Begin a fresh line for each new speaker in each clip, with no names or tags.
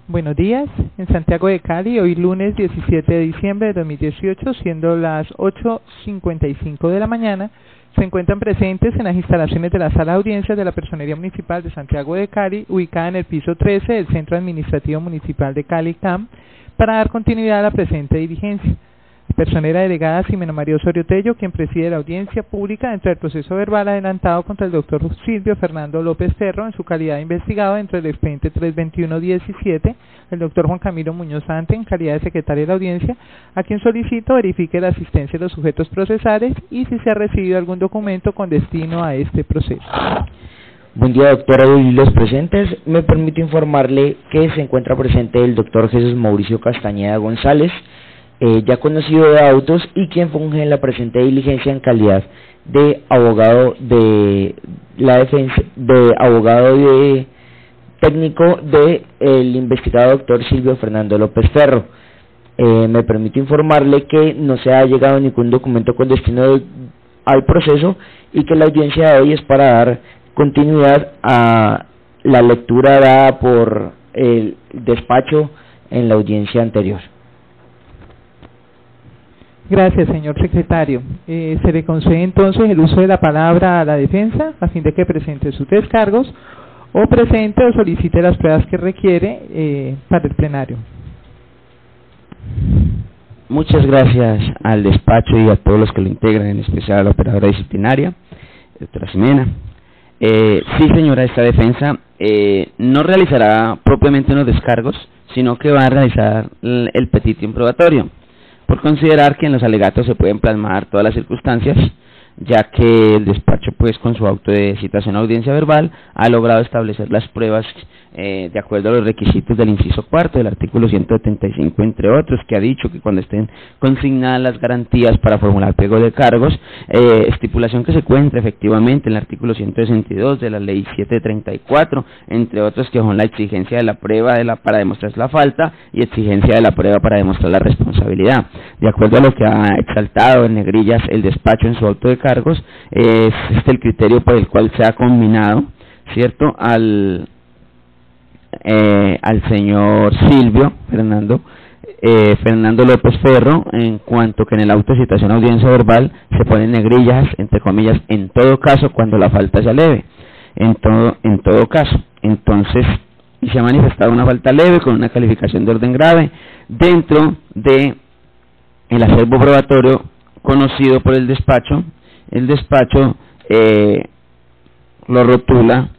Buenos días, en Santiago de Cali, hoy lunes 17 de diciembre de 2018, siendo las 8:55 de la mañana, se encuentran presentes en las instalaciones de la Sala de Audiencias de la Personería Municipal de Santiago de Cali, ubicada en el piso 13 del Centro Administrativo Municipal de Cali, CAM, para dar continuidad a la presente diligencia. Personera delegada Ximena María Osorio Tello, quien preside la audiencia pública dentro del proceso verbal adelantado contra el doctor Silvio Fernando López Ferro en su calidad de investigado dentro del expediente 321-17, el doctor Juan Camilo Muñoz Sante en calidad de secretario de la audiencia, a quien solicito verifique la asistencia de los sujetos procesales y si se ha recibido algún documento con destino a este proceso.
Buen día, doctora, y los presentes. Me permito informarle que se encuentra presente el doctor Jesús Mauricio Castañeda González, ya conocido de autos y quien funge en la presente diligencia en calidad de abogado de la defensa, técnico de el investigado doctor Silvio Fernando López Ferro. Me permito informarle que no se ha llegado ningún documento con destino al proceso y que la audiencia de hoy es para dar continuidad a la lectura dada por el despacho en la audiencia anterior.
Gracias, señor secretario. Se le concede entonces el uso de la palabra a la defensa a fin de que presente sus descargos o presente o solicite las pruebas que requiere para el plenario.
Muchas gracias al despacho y a todos los que lo integran, en especial a la operadora disciplinaria, doctora Ximena. Sí, señora, esta defensa no realizará propiamente unos descargos, sino que va a realizar el petitium probatorio, por considerar que en los alegatos se pueden plasmar todas las circunstancias, ya que el despacho, pues, con su auto de citación a audiencia verbal, ha logrado establecer las pruebas de acuerdo a los requisitos del inciso cuarto del artículo 175, entre otros, que ha dicho que cuando estén consignadas las garantías para formular pliego de cargos, estipulación que se encuentra efectivamente en el artículo 162 de la ley 734, entre otros, que son la exigencia de la prueba para demostrar la falta y exigencia de la prueba para demostrar la responsabilidad. De acuerdo a lo que ha exaltado en negrillas el despacho en su auto de cargos, es el criterio por el cual se ha combinado, ¿cierto?, al señor Silvio Fernando López Ferro, en cuanto que en el auto de citación a audiencia verbal se ponen negrillas, entre comillas, en todo caso, cuando la falta sea leve, en todo caso. Entonces, y se ha manifestado una falta leve con una calificación de orden grave dentro de el acervo probatorio conocido por el despacho. El despacho lo rotula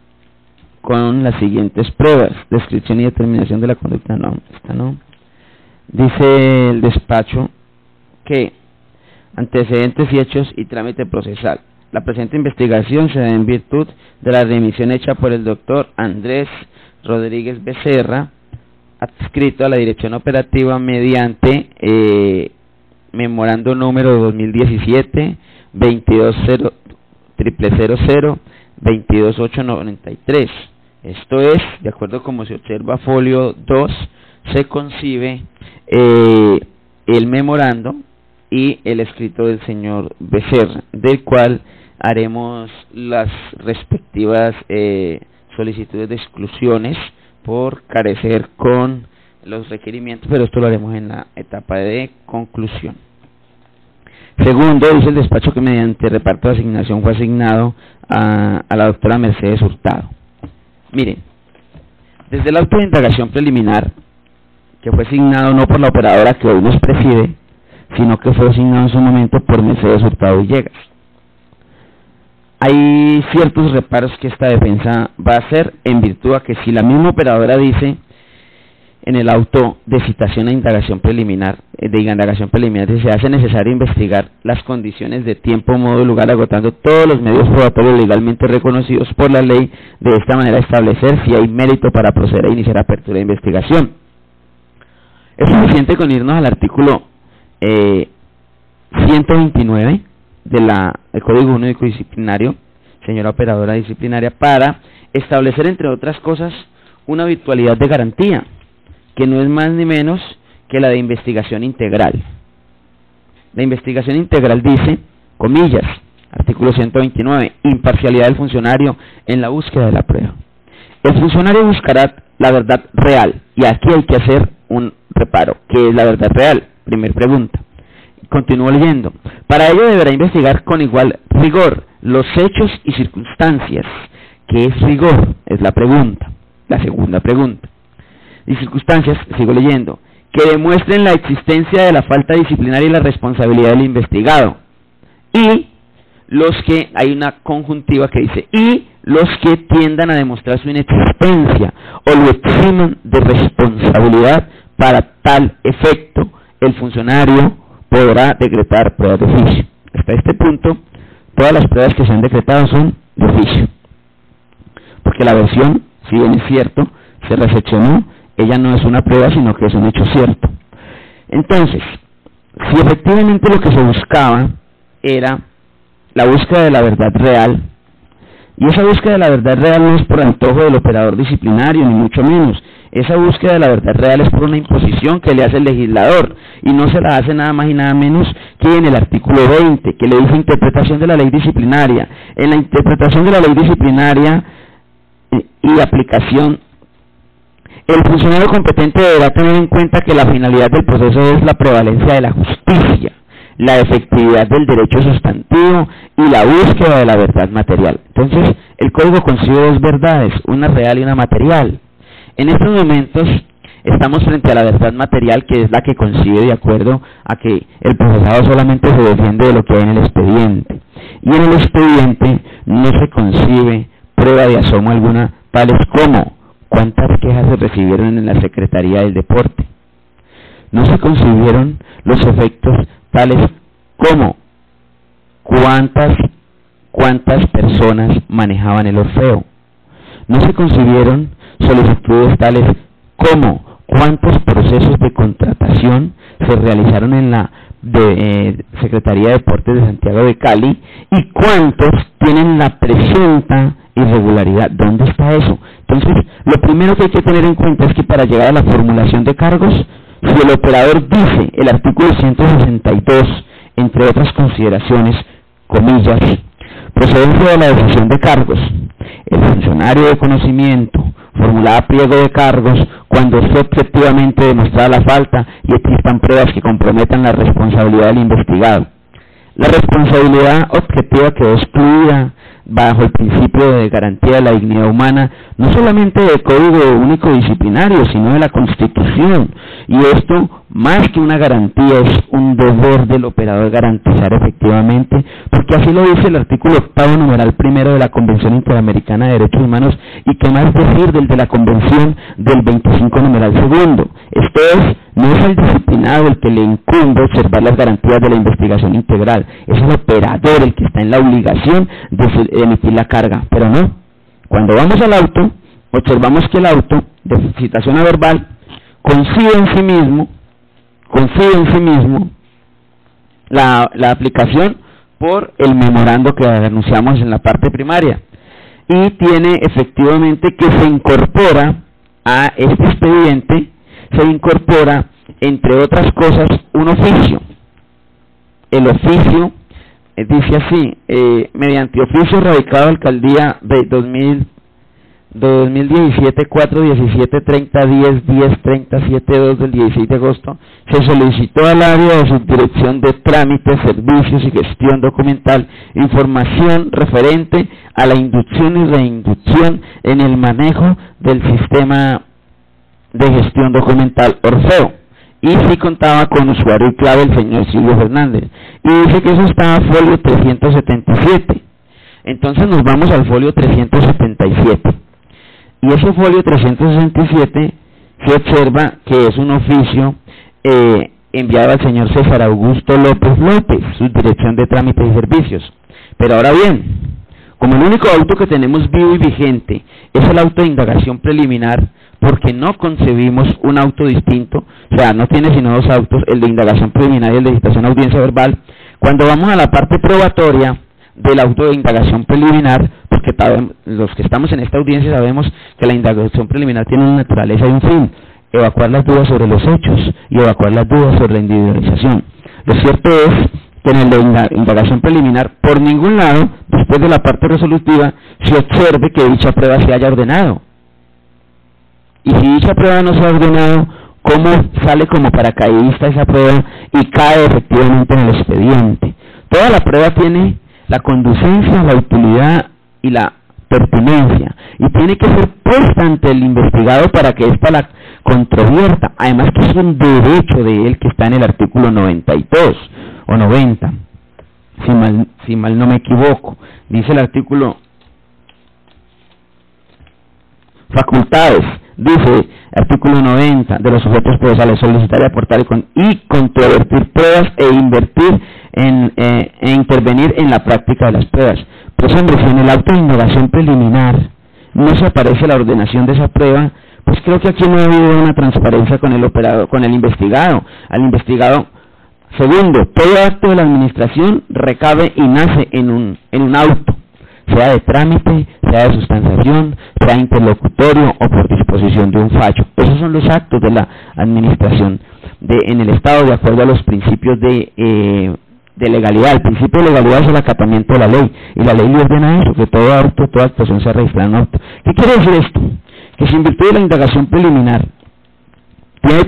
con las siguientes pruebas: descripción y determinación de la conducta. No. Dice el despacho que antecedentes y hechos y trámite procesal. La presente investigación se da en virtud de la remisión hecha por el doctor Andrés Rodríguez Becerra, adscrito a la dirección operativa mediante memorando número 2017-220000-22893. Esto es, de acuerdo como se observa folio 2, se concibe el memorando y el escrito del señor Becerra, del cual haremos las respectivas solicitudes de exclusiones por carecer con los requerimientos, pero esto lo haremos en la etapa de conclusión. Segundo, dice el despacho que mediante reparto de asignación fue asignado a la doctora Mercedes Hurtado. Miren, desde el auto de indagación preliminar, que fue asignado no por la operadora que hoy nos preside, sino que fue asignado en su momento por Mercedes Hurtado Villegas, hay ciertos reparos que esta defensa va a hacer, en virtud a que si la misma operadora dice en el auto de citación a indagación preliminar, si se hace necesario investigar las condiciones de tiempo, modo y lugar, agotando todos los medios probatorios legalmente reconocidos por la ley, de esta manera establecer si hay mérito para proceder a iniciar apertura de investigación. Es suficiente con irnos al artículo 129 del Código Único Disciplinario, señora operadora disciplinaria, para establecer, entre otras cosas, una virtualidad de garantía, que no es más ni menos que la de investigación integral. La investigación integral dice, comillas, artículo 129, imparcialidad del funcionario en la búsqueda de la prueba. el funcionario buscará la verdad real, y aquí hay que hacer un reparo. ¿Qué es la verdad real? Primer pregunta. Continúo leyendo. Para ello deberá investigar con igual rigor los hechos y circunstancias. ¿Qué es rigor? Es la pregunta. La segunda pregunta. Y circunstancias, sigo leyendo, que demuestren la existencia de la falta disciplinaria y la responsabilidad del investigado. Y los que, hay una conjuntiva que dice, y los que tiendan a demostrar su inexistencia o lo eximan de responsabilidad. Para tal efecto, el funcionario podrá decretar pruebas de oficio. Hasta este punto, todas las pruebas que se han decretado son de oficio. Porque la versión, si bien es cierto, se recepcionó, ella no es una prueba, sino que es un hecho cierto. Entonces, si efectivamente lo que se buscaba era la búsqueda de la verdad real, y esa búsqueda de la verdad real no es por antojo del operador disciplinario, ni mucho menos. Esa búsqueda de la verdad real es por una imposición que le hace el legislador, y no se la hace nada más y nada menos que en el artículo 20, que le dice interpretación de la ley disciplinaria. En la interpretación de la ley disciplinaria y aplicación, el funcionario competente deberá tener en cuenta que la finalidad del proceso es la prevalencia de la justicia, la efectividad del derecho sustantivo y la búsqueda de la verdad material. Entonces, el código concibe dos verdades, una real y una material. En estos momentos estamos frente a la verdad material, que es la que concibe de acuerdo a que el procesado solamente se defiende de lo que hay en el expediente. Y en el expediente no se concibe prueba de asomo alguna, tales como cuántas quejas se recibieron en la Secretaría del Deporte. No se concibieron los efectos tales como cuántas personas manejaban el Orfeo. No se concibieron solicitudes tales como cuántos procesos de contratación se realizaron en la Secretaría de Deportes de Santiago de Cali y cuántos tienen la presunta irregularidad. ¿Dónde está eso? Entonces, lo primero que hay que tener en cuenta es que para llegar a la formulación de cargos, si el operador dice el artículo 162, entre otras consideraciones, comillas, procedencia de la decisión de cargos, el funcionario de conocimiento formulará pliego de cargos cuando esté objetivamente demostrada la falta y existan pruebas que comprometan la responsabilidad del investigado. La responsabilidad objetiva quedó excluida bajo el principio de garantía de la dignidad humana, no solamente del Código Único Disciplinario, sino de la Constitución. Y esto, más que una garantía, es un deber del operador garantizar efectivamente, porque así lo dice el artículo 8º, numeral 1 de la Convención Interamericana de Derechos Humanos, y que más decir del de la Convención del 25, numeral 2. Esto es, no es el disciplinado el que le incumbe observar las garantías de la investigación integral, es el operador el que está en la obligación de emitir la carga, pero no. Cuando vamos al auto, observamos que el auto, de citación a verbal, concibe en sí mismo la aplicación por el memorando que anunciamos en la parte primaria, y tiene efectivamente que se incorpora a este expediente, se incorpora, entre otras cosas, un oficio. El oficio dice así, mediante oficio radicado a alcaldía de 2017, 4, 17, 30, 10, 10, 30, 7, 2 del 16 de agosto, se solicitó al área de subdirección de trámites, servicios y gestión documental información referente a la inducción y reinducción en el manejo del sistema de gestión documental Orfeo, y sí contaba con usuario y clave el señor Silvio Fernández, y dice que eso estaba folio 377. Entonces nos vamos al folio 377, y ese folio 367 se observa que es un oficio enviado al señor César Augusto López López, subdirección de trámites y servicios. Pero ahora bien, como el único auto que tenemos vivo y vigente es el auto de indagación preliminar, porque no concebimos un auto distinto, o sea, no tiene sino dos autos, el de indagación preliminar y el de citación a audiencia verbal. Cuando vamos a la parte probatoria del auto de indagación preliminar, porque los que estamos en esta audiencia sabemos que la indagación preliminar tiene una naturaleza y un fin: evacuar las dudas sobre los hechos y evacuar las dudas sobre la individualización. Lo cierto es que en el de indagación preliminar, por ningún lado, después de la parte resolutiva, se observe que dicha prueba se haya ordenado. Y si dicha prueba no se ha ordenado, ¿cómo sale como paracaidista esa prueba y cae efectivamente en el expediente? Toda la prueba tiene la conducencia, la utilidad y la pertinencia, y tiene que ser puesta ante el investigado para que ésta la controvierta. Además que es un derecho de él que está en el artículo 92 o 90, si mal no me equivoco. Dice el artículo facultades, dice artículo 90 de los sujetos procesales: solicitar y aportar y controvertir pruebas e invertir e intervenir en la práctica de las pruebas. Pues hombre, si en el auto de indagación preliminar no se aparece la ordenación de esa prueba, pues creo que aquí no ha habido una transparencia con el operador, con el investigado. Al investigado, segundo, todo acto de la administración recabe y nace en un auto, sea de trámite, sea de sustanciación, sea interlocutorio o por disposición de un fallo. Esos son los actos de la administración en el Estado, de acuerdo a los principios de legalidad. El principio de legalidad es el acatamiento de la ley, y la ley le ordena eso, que todo auto, toda actuación se registra en un auto. ¿Qué quiere decir esto? Que si en virtud de la indagación preliminar tiene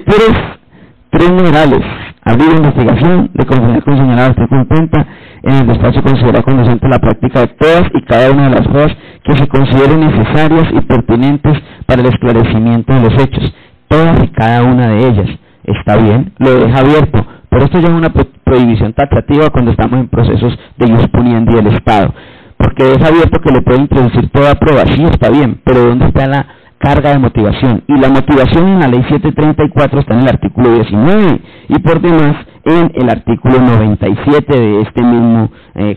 tres numerales: abrir investigación de conformidad con señalado artículo 50, en el despacho considera conducente la práctica de todas y cada una de las pruebas que se consideren necesarias y pertinentes para el esclarecimiento de los hechos, todas y cada una de ellas. Está bien, lo deja abierto, pero esto ya es una prohibición taxativa cuando estamos en procesos de ius puniendi del Estado, porque deja abierto que le puede introducir toda prueba. Sí, está bien, pero ¿dónde está la carga de motivación? Y la motivación en la ley 734 está en el artículo 19 y por demás en el artículo 97 de este mismo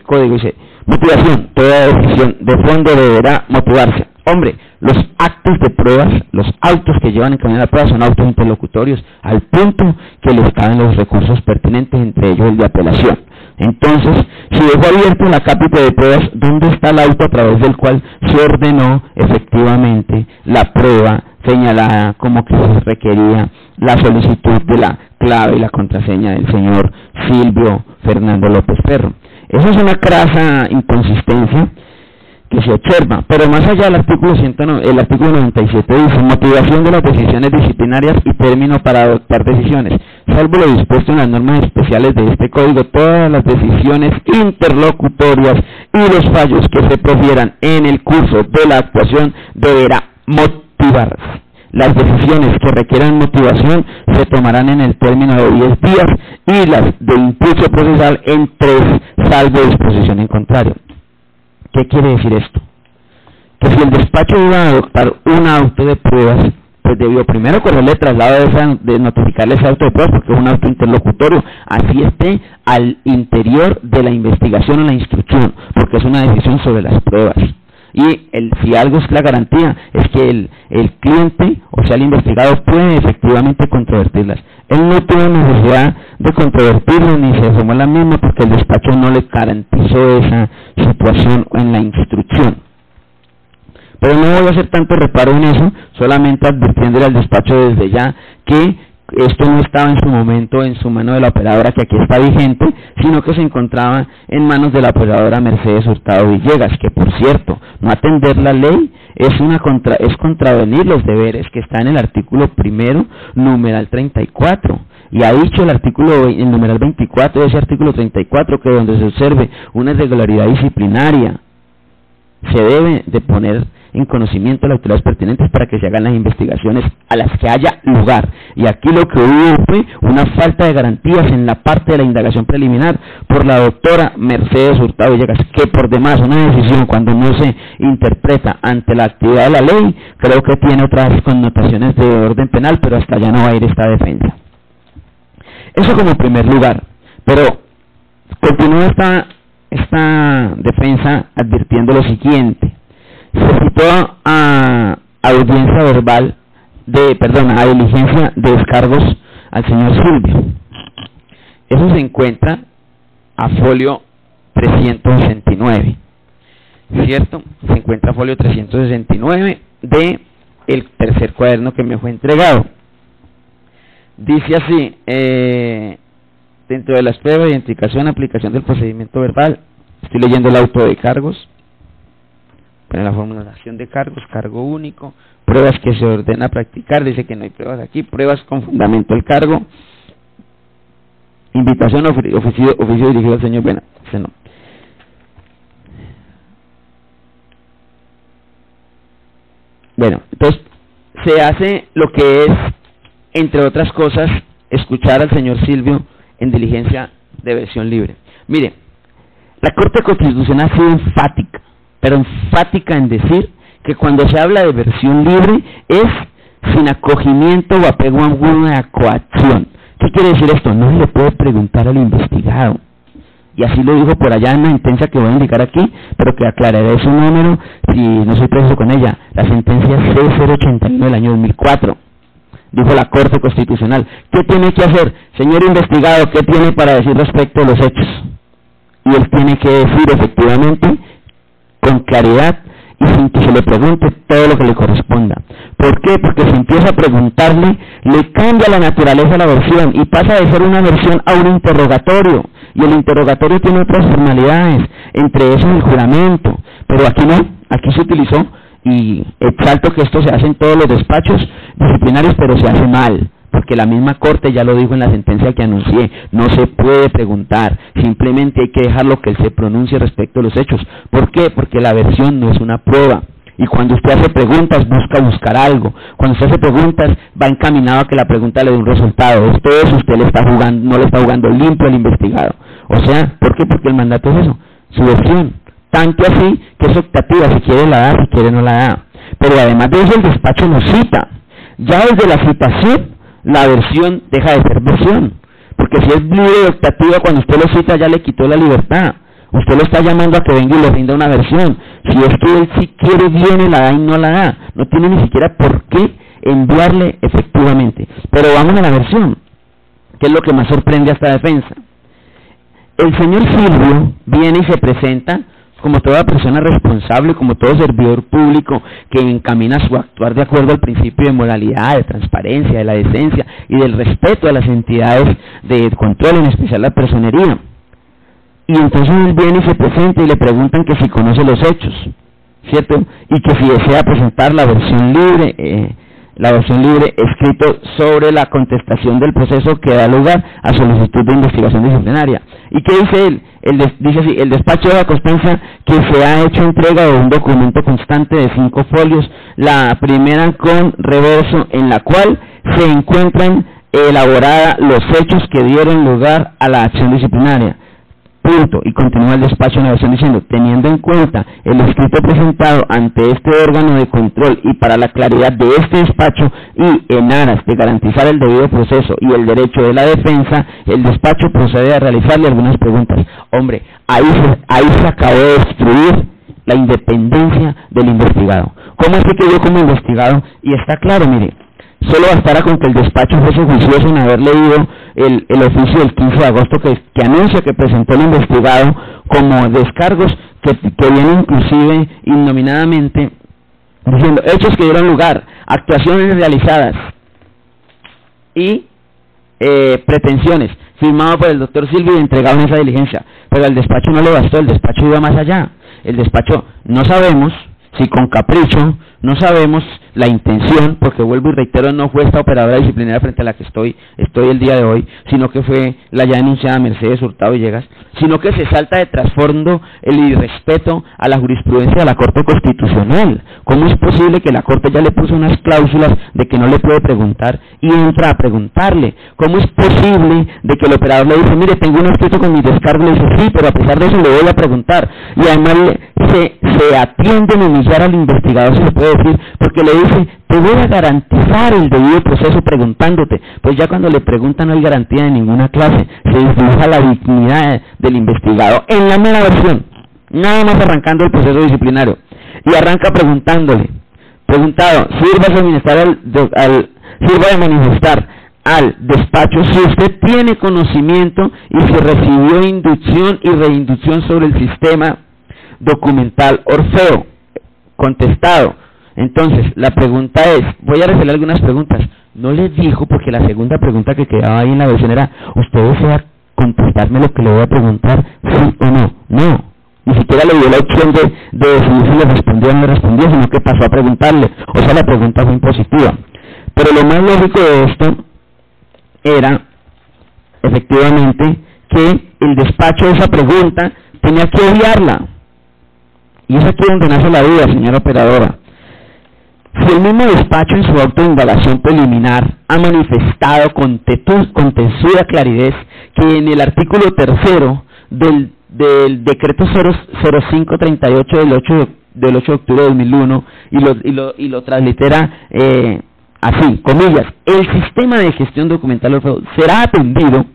código. Dice: motivación, toda decisión de fondo deberá motivarse. Hombre, los actos de pruebas, los autos que llevan en camino a la prueba son autos interlocutorios, al punto que les caben los recursos pertinentes, entre ellos el de apelación. Entonces, si dejó abierto la cápita de pruebas, ¿dónde está el auto a través del cual se ordenó efectivamente la prueba señalada como que se requería la solicitud de la clave y la contraseña del señor Silvio Fernando López Ferro? Esa es una crasa inconsistencia que se observa, pero más allá del artículo 97 dice: motivación de las decisiones disciplinarias y término para adoptar decisiones. Salvo lo dispuesto en las normas especiales de este código, todas las decisiones interlocutorias y los fallos que se profieran en el curso de la actuación deberá motivarse. Las decisiones que requieran motivación se tomarán en el término de 10 días y las de impulso procesal en 3, salvo disposición en contrario. ¿Qué quiere decir esto? Que si el despacho iba a adoptar un auto de pruebas, pues debió primero correrle traslado de notificarle ese auto de pruebas, porque es un auto interlocutorio, así esté al interior de la investigación o la instrucción, porque es una decisión sobre las pruebas. Y si algo es la garantía, es que el cliente, o sea el investigado, puede efectivamente controvertirlas. Él no tuvo necesidad de controvertirlas ni se asomó a la misma, porque el despacho no le garantizó esa situación en la instrucción. Pero no voy a hacer tanto reparo en eso, solamente advirtiéndole al despacho desde ya que esto no estaba en su momento en su mano de la operadora, que aquí está vigente, sino que se encontraba en manos de la operadora Mercedes Hurtado Villegas, que por cierto, no atender la ley es contravenir los deberes que está en el artículo primero, numeral 34. Y ha dicho el numeral 24 de ese artículo 34 que donde se observe una irregularidad disciplinaria se debe de poner en conocimiento de las autoridades pertinentes para que se hagan las investigaciones a las que haya lugar. Y aquí lo que hubo fue una falta de garantías en la parte de la indagación preliminar por la doctora Mercedes Hurtado Villegas, que por demás una decisión cuando no se interpreta ante la actividad de la ley, creo que tiene otras connotaciones de orden penal, pero hasta allá no va a ir esta defensa. Eso como primer lugar, pero continúa esta defensa advirtiendo lo siguiente: se citó a audiencia verbal a diligencia de descargos al señor Silvio. Eso se encuentra a folio 369, ¿cierto? Se encuentra a folio 369 de el tercer cuaderno que me fue entregado. Dice así: dentro de las pruebas de identificación, aplicación del procedimiento verbal, estoy leyendo el auto de cargos, Pone la formulación de cargos, cargo único, pruebas que se ordena practicar, dice que no hay pruebas aquí, pruebas con fundamento del cargo, invitación, oficio dirigido al señor, bueno, ese no. Bueno, entonces se hace lo que es, entre otras cosas, escuchar al señor Silvio en diligencia de versión libre. Mire, la Corte Constitucional ha sido enfática, pero enfática en decir que cuando se habla de versión libre es sin acogimiento o apego a alguna coacción. ¿Qué quiere decir esto? No se le puede preguntar al investigado. Y así lo dijo por allá en la sentencia que voy a indicar aquí, pero que aclararé su número si no soy preciso con ella. La sentencia C081 del año 2004. Dijo la Corte Constitucional, ¿qué tiene que hacer? Señor investigado, ¿qué tiene para decir respecto a los hechos? Y él tiene que decir efectivamente, con claridad, y sin que se le pregunte todo lo que le corresponda. ¿Por qué? Porque si empieza a preguntarle, le cambia la naturaleza de la versión y pasa de ser una versión a un interrogatorio. Y el interrogatorio tiene otras formalidades, entre eso el juramento. Pero aquí no, aquí se utilizó, y exalto que esto se hace en todos los despachos disciplinarios, pero se hace mal. Porque la misma Corte ya lo dijo en la sentencia que anuncié, no se puede preguntar, simplemente hay que dejarlo que él se pronuncie respecto a los hechos. ¿Por qué? Porque la versión no es una prueba, y cuando usted hace preguntas buscar algo, cuando usted hace preguntas va encaminado a que la pregunta le dé un resultado. Esto es, usted le está jugando, no le está jugando limpio al investigado. O sea, ¿por qué? Porque el mandato es eso, su versión, tanto así que es optativa, si quiere la da, si quiere no la da. Pero además de eso el despacho nos cita, ya desde la citación la versión deja de ser versión, porque si es libre y optativa, cuando usted lo cita ya le quitó la libertad, usted lo está llamando a que venga y le rinda una versión. Si es que él si quiere viene, la da y no la da, no tiene ni siquiera por qué enviarle efectivamente. Pero vamos a la versión, que es lo que más sorprende a esta defensa. El señor Silvio viene y se presenta como toda persona responsable, como todo servidor público que encamina su actuar de acuerdo al principio de moralidad, de transparencia, de la decencia y del respeto a las entidades de control, en especial la personería. Y entonces él viene y se presenta y le preguntan que si conoce los hechos, ¿cierto? Y que si desea presentar la versión libre escrito sobre la contestación del proceso que da lugar a solicitud de investigación disciplinaria. ¿Y qué dice él? Dice así, el despacho da constancia que se ha hecho entrega de un documento constante de 5 folios, la primera con reverso, en la cual se encuentran elaborados los hechos que dieron lugar a la acción disciplinaria. Punto. Y continúa el despacho en la versión diciendo, teniendo en cuenta el escrito presentado ante este órgano de control y para la claridad de este despacho y en aras de garantizar el debido proceso y el derecho de la defensa, el despacho procede a realizarle algunas preguntas. Hombre, ahí se acabó de destruir la independencia del investigado. ¿Cómo es que yo como investigado? Y está claro, mire, solo bastará con que el despacho fuese juicioso en haber leído el oficio del 15 de agosto que anuncia que presentó el investigado como descargos que vienen inclusive innominadamente diciendo hechos que dieron lugar, actuaciones realizadas y pretensiones, firmado por el doctor Silvio y entregado en esa diligencia. Pero al despacho no le bastó, el despacho iba más allá. El despacho, no sabemos si con capricho, no sabemos la intención, porque vuelvo y reitero, no fue esta operadora disciplinaria frente a la que estoy el día de hoy, sino que fue la ya denunciada Mercedes Hurtado Villegas, sino que se salta de trasfondo el irrespeto a la jurisprudencia de la Corte Constitucional. ¿Cómo es posible que la Corte ya le puso unas cláusulas de que no le puede preguntar y entra a preguntarle? ¿Cómo es posible de que el operador le dice, mire, tengo un escrito con mi descargo, le dice, sí, pero a pesar de eso le voy a preguntar? Y además se atiende a humillar al investigador, se le puede decir, porque le dice, te voy a garantizar el debido proceso preguntándote. Pues ya cuando le preguntan no hay garantía de ninguna clase, se desdibuja la dignidad del investigado en la mera versión, nada más arrancando el proceso disciplinario. Y arranca preguntándole, sirva de manifestar al despacho si usted tiene conocimiento y si recibió inducción y reinducción sobre el sistema documental Orfeo. Contestado. Entonces, la pregunta es, voy a resolver algunas preguntas. No le dijo, porque la segunda pregunta que quedaba ahí en la versión era, ¿usted desea contestarme lo que le voy a preguntar, sí o no? No, Ni siquiera le dio la opción de decidir si le respondió o no le respondió, sino que pasó a preguntarle. O sea, la pregunta fue impositiva. Pero lo más lógico de esto era, efectivamente, que el despacho de esa pregunta tenía que obviarla. Y es aquí donde nace la duda, señora operadora. Si el mismo despacho en su acto de indagación preliminar ha manifestado con tesuda claridad que en el artículo 3 del decreto 0538 del 8 de octubre de 2001 y lo translitera así, comillas, el sistema de gestión documental Orfeo será atendido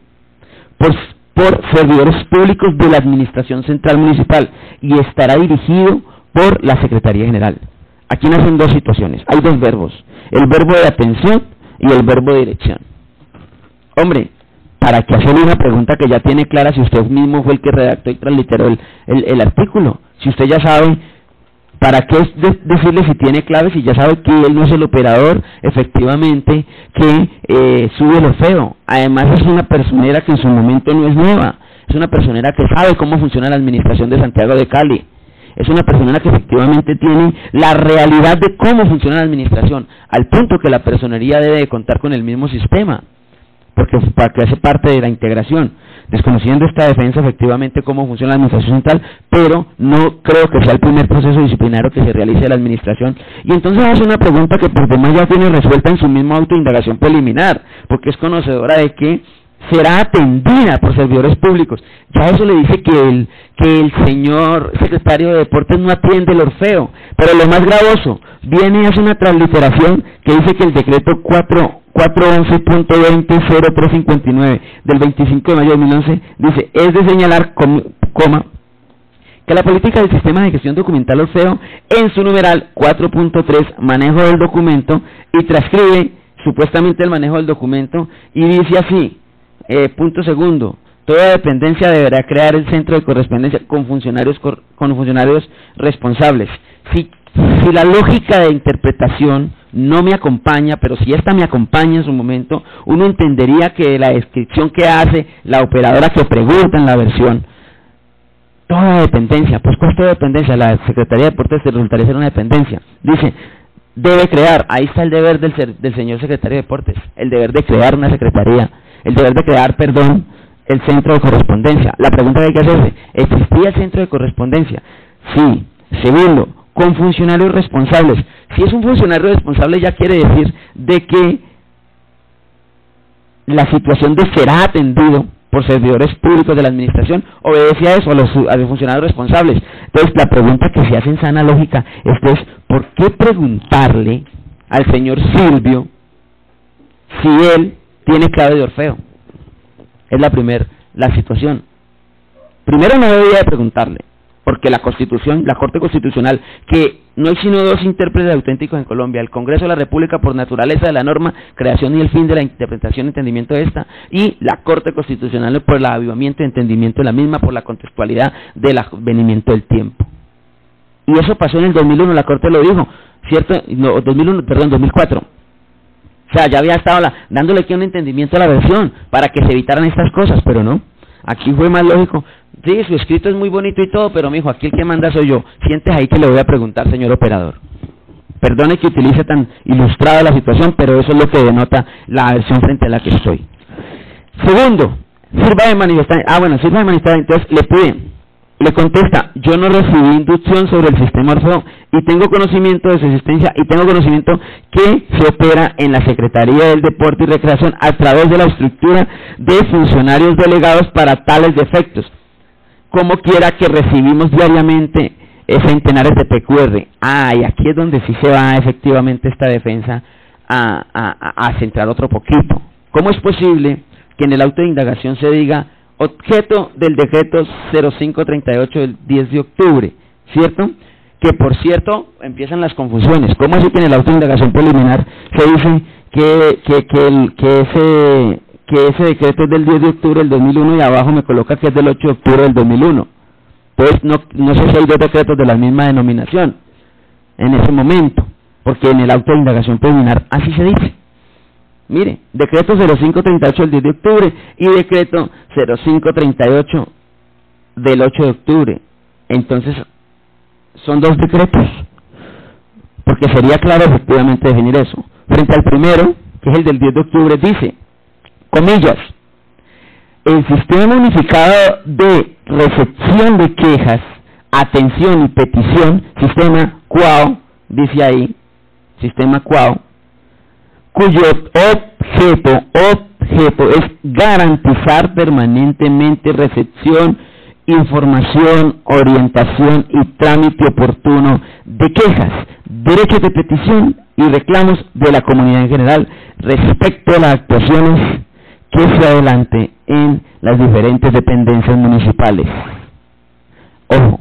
por servidores públicos de la Administración Central Municipal y estará dirigido por la Secretaría General. Aquí nacen dos situaciones, hay dos verbos, el verbo de atención y el verbo de dirección. Hombre, ¿para qué hacerle una pregunta que ya tiene clara si usted mismo fue el que redactó y transliteró el artículo? Si usted ya sabe, ¿para qué decirle si tiene clave si ya sabe que él no es el operador, efectivamente, que sube lo feo? Además es una personera que en su momento no es nueva, es una personera que sabe cómo funciona la administración de Santiago de Cali. Es una persona que efectivamente tiene la realidad de cómo funciona la administración, al punto que la personería debe de contar con el mismo sistema, porque para que hace parte de la integración, desconociendo esta defensa efectivamente cómo funciona la administración central, pero no creo que sea el primer proceso disciplinario que se realice de la administración. Y entonces hace una pregunta que por demás ya tiene resuelta en su mismo auto de indagación preliminar, porque es conocedora de que será atendida por servidores públicos. Ya eso le dice que el señor secretario de Deportes no atiende el Orfeo. Pero lo más gravoso, viene y hace una transliteración que dice que el decreto 411.200359 del 25 de mayo de 2011 dice, es de señalar, coma, que la política del sistema de gestión documental Orfeo en su numeral 4.3, manejo del documento, y transcribe supuestamente el manejo del documento y dice así, punto segundo, toda dependencia deberá crear el centro de correspondencia con funcionarios responsables. Si la lógica de interpretación no me acompaña, pero si esta me acompaña en su momento, uno entendería que la descripción que hace la operadora que pregunta en la versión, toda dependencia, pues ¿cuál es toda dependencia? La Secretaría de Deportes resultaría ser una dependencia. Dice, debe crear, ahí está el deber del señor secretario de Deportes, el deber de crear una secretaría, el deber de crear, el centro de correspondencia. La pregunta que hay que hacerse, ¿existía el centro de correspondencia? Sí. Segundo, con funcionarios responsables. Si es un funcionario responsable ya quiere decir de que la situación de será atendido por servidores públicos de la administración obedece a eso, a los funcionarios responsables. Entonces la pregunta que se hace en sana lógica es ¿por qué preguntarle al señor Silvio si él tiene clave de Orfeo? Es la situación. Primero no debería de preguntarle, porque la Constitución, la Corte Constitucional, que no hay sino dos intérpretes auténticos en Colombia, el Congreso de la República por naturaleza de la norma, creación y el fin de la interpretación y entendimiento de esta, y la Corte Constitucional por el avivamiento y entendimiento de la misma, por la contextualidad del advenimiento del tiempo. Y eso pasó en el 2001, la Corte lo dijo, ¿cierto? No, 2004. O sea, ya había estado dándole aquí un entendimiento a la versión para que se evitaran estas cosas, pero no. Aquí fue más lógico. Sí, su escrito es muy bonito y todo, pero mijo, aquí el que manda soy yo. Sientes ahí que le voy a preguntar, señor operador. Perdone que utilice tan ilustrada la situación, pero eso es lo que denota la versión frente a la que estoy. Segundo, sirva de manifestar. Sirva de manifestar. Entonces le contesta, yo no recibí inducción sobre el sistema Orfeo y tengo conocimiento de su existencia y tengo conocimiento que se opera en la Secretaría del Deporte y Recreación a través de la estructura de funcionarios delegados para tales defectos, como quiera que recibimos diariamente centenares de PQR. Y aquí es donde sí se va efectivamente esta defensa a centrar otro poquito. ¿Cómo es posible que en el auto de indagación se diga objeto del decreto 0538 del 10 de octubre, ¿cierto? Que por cierto, empiezan las confusiones. ¿Cómo así que en el auto de indagación preliminar se dice que ese decreto es del 10 de octubre del 2001 y abajo me coloca que es del 8 de octubre del 2001? Entonces no sé si hay dos decretos de la misma denominación en ese momento, porque en el auto de indagación preliminar así se dice. Mire, decreto 0538 del 10 de octubre y decreto 0538 del 8 de octubre. entonces son dos decretos, porque sería claro efectivamente definir eso. Frente al primero, que es el del 10 de octubre, dice, comillas, el sistema unificado de recepción de quejas, atención y petición, sistema QUAO, dice ahí, sistema QUAO, cuyo objeto es garantizar permanentemente recepción, información, orientación y trámite oportuno de quejas, derechos de petición y reclamos de la comunidad en general respecto a las actuaciones que se adelante en las diferentes dependencias municipales. Ojo,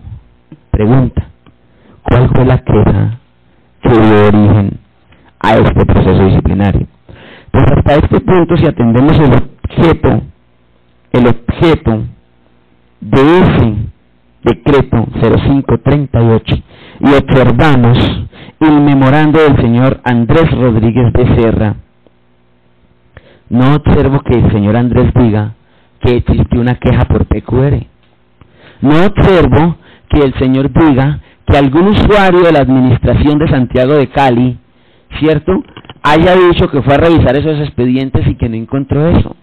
pregunta, ¿cuál fue la queja que dio origen a este proceso disciplinario? Pues hasta este punto, si atendemos el objeto de ese decreto 0538 y observamos el memorando del señor Andrés Rodríguez Becerra, no observo que el señor Andrés diga que existió una queja por PQR. No observo que el señor diga que algún usuario de la administración de Santiago de Cali, ¿cierto?, haya dicho que fue a revisar esos expedientes y que no encontró eso.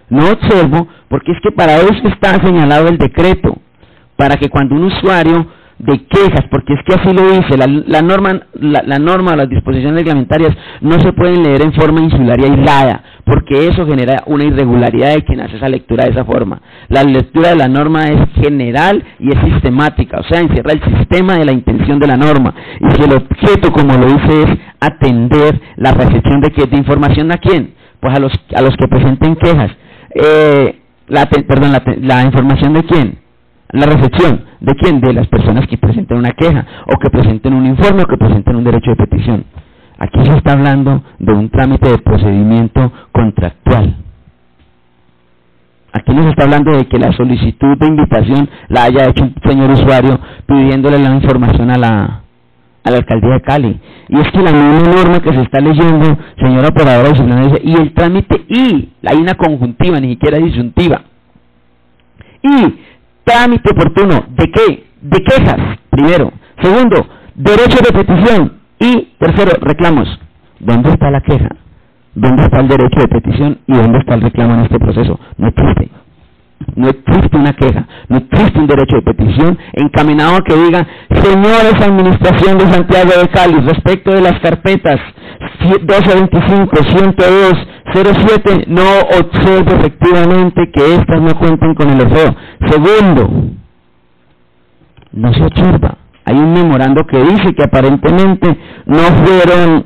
No observo, porque es que para eso está señalado el decreto, para que cuando un usuario de quejas, porque es que así lo dice, la norma o las disposiciones reglamentarias no se pueden leer en forma insular y aislada, porque eso genera una irregularidad de quien hace esa lectura de esa forma. La lectura de la norma es general y es sistemática, o sea, encierra el sistema de la intención de la norma, y si el objeto, como lo dice, es atender la recepción de información, ¿a quién? Pues a los que presenten quejas. La información de quién, la recepción de quién, de las personas que presenten una queja o que presenten un informe o que presenten un derecho de petición. Aquí se está hablando de un trámite de procedimiento contractual. Aquí no se está hablando de que la solicitud de invitación la haya hecho un señor usuario pidiéndole la información a la alcaldía de Cali. Y es que la misma norma que se está leyendo, señora operadora, dice, y el trámite, y hay una conjuntiva, ni siquiera disyuntiva, y trámite oportuno, ¿de qué? De quejas, primero. Segundo, derecho de petición. Y tercero, reclamos. ¿Dónde está la queja? ¿Dónde está el derecho de petición? ¿Y dónde está el reclamo en este proceso? No existe. No existe una queja, no existe un derecho de petición encaminado a que diga, señores administración de Santiago de Cali, respecto de las carpetas 1225, 102, 07, no observo efectivamente que estas no cuenten con el orfeo. Segundo, no se observa. Hay un memorando que dice que aparentemente no fueron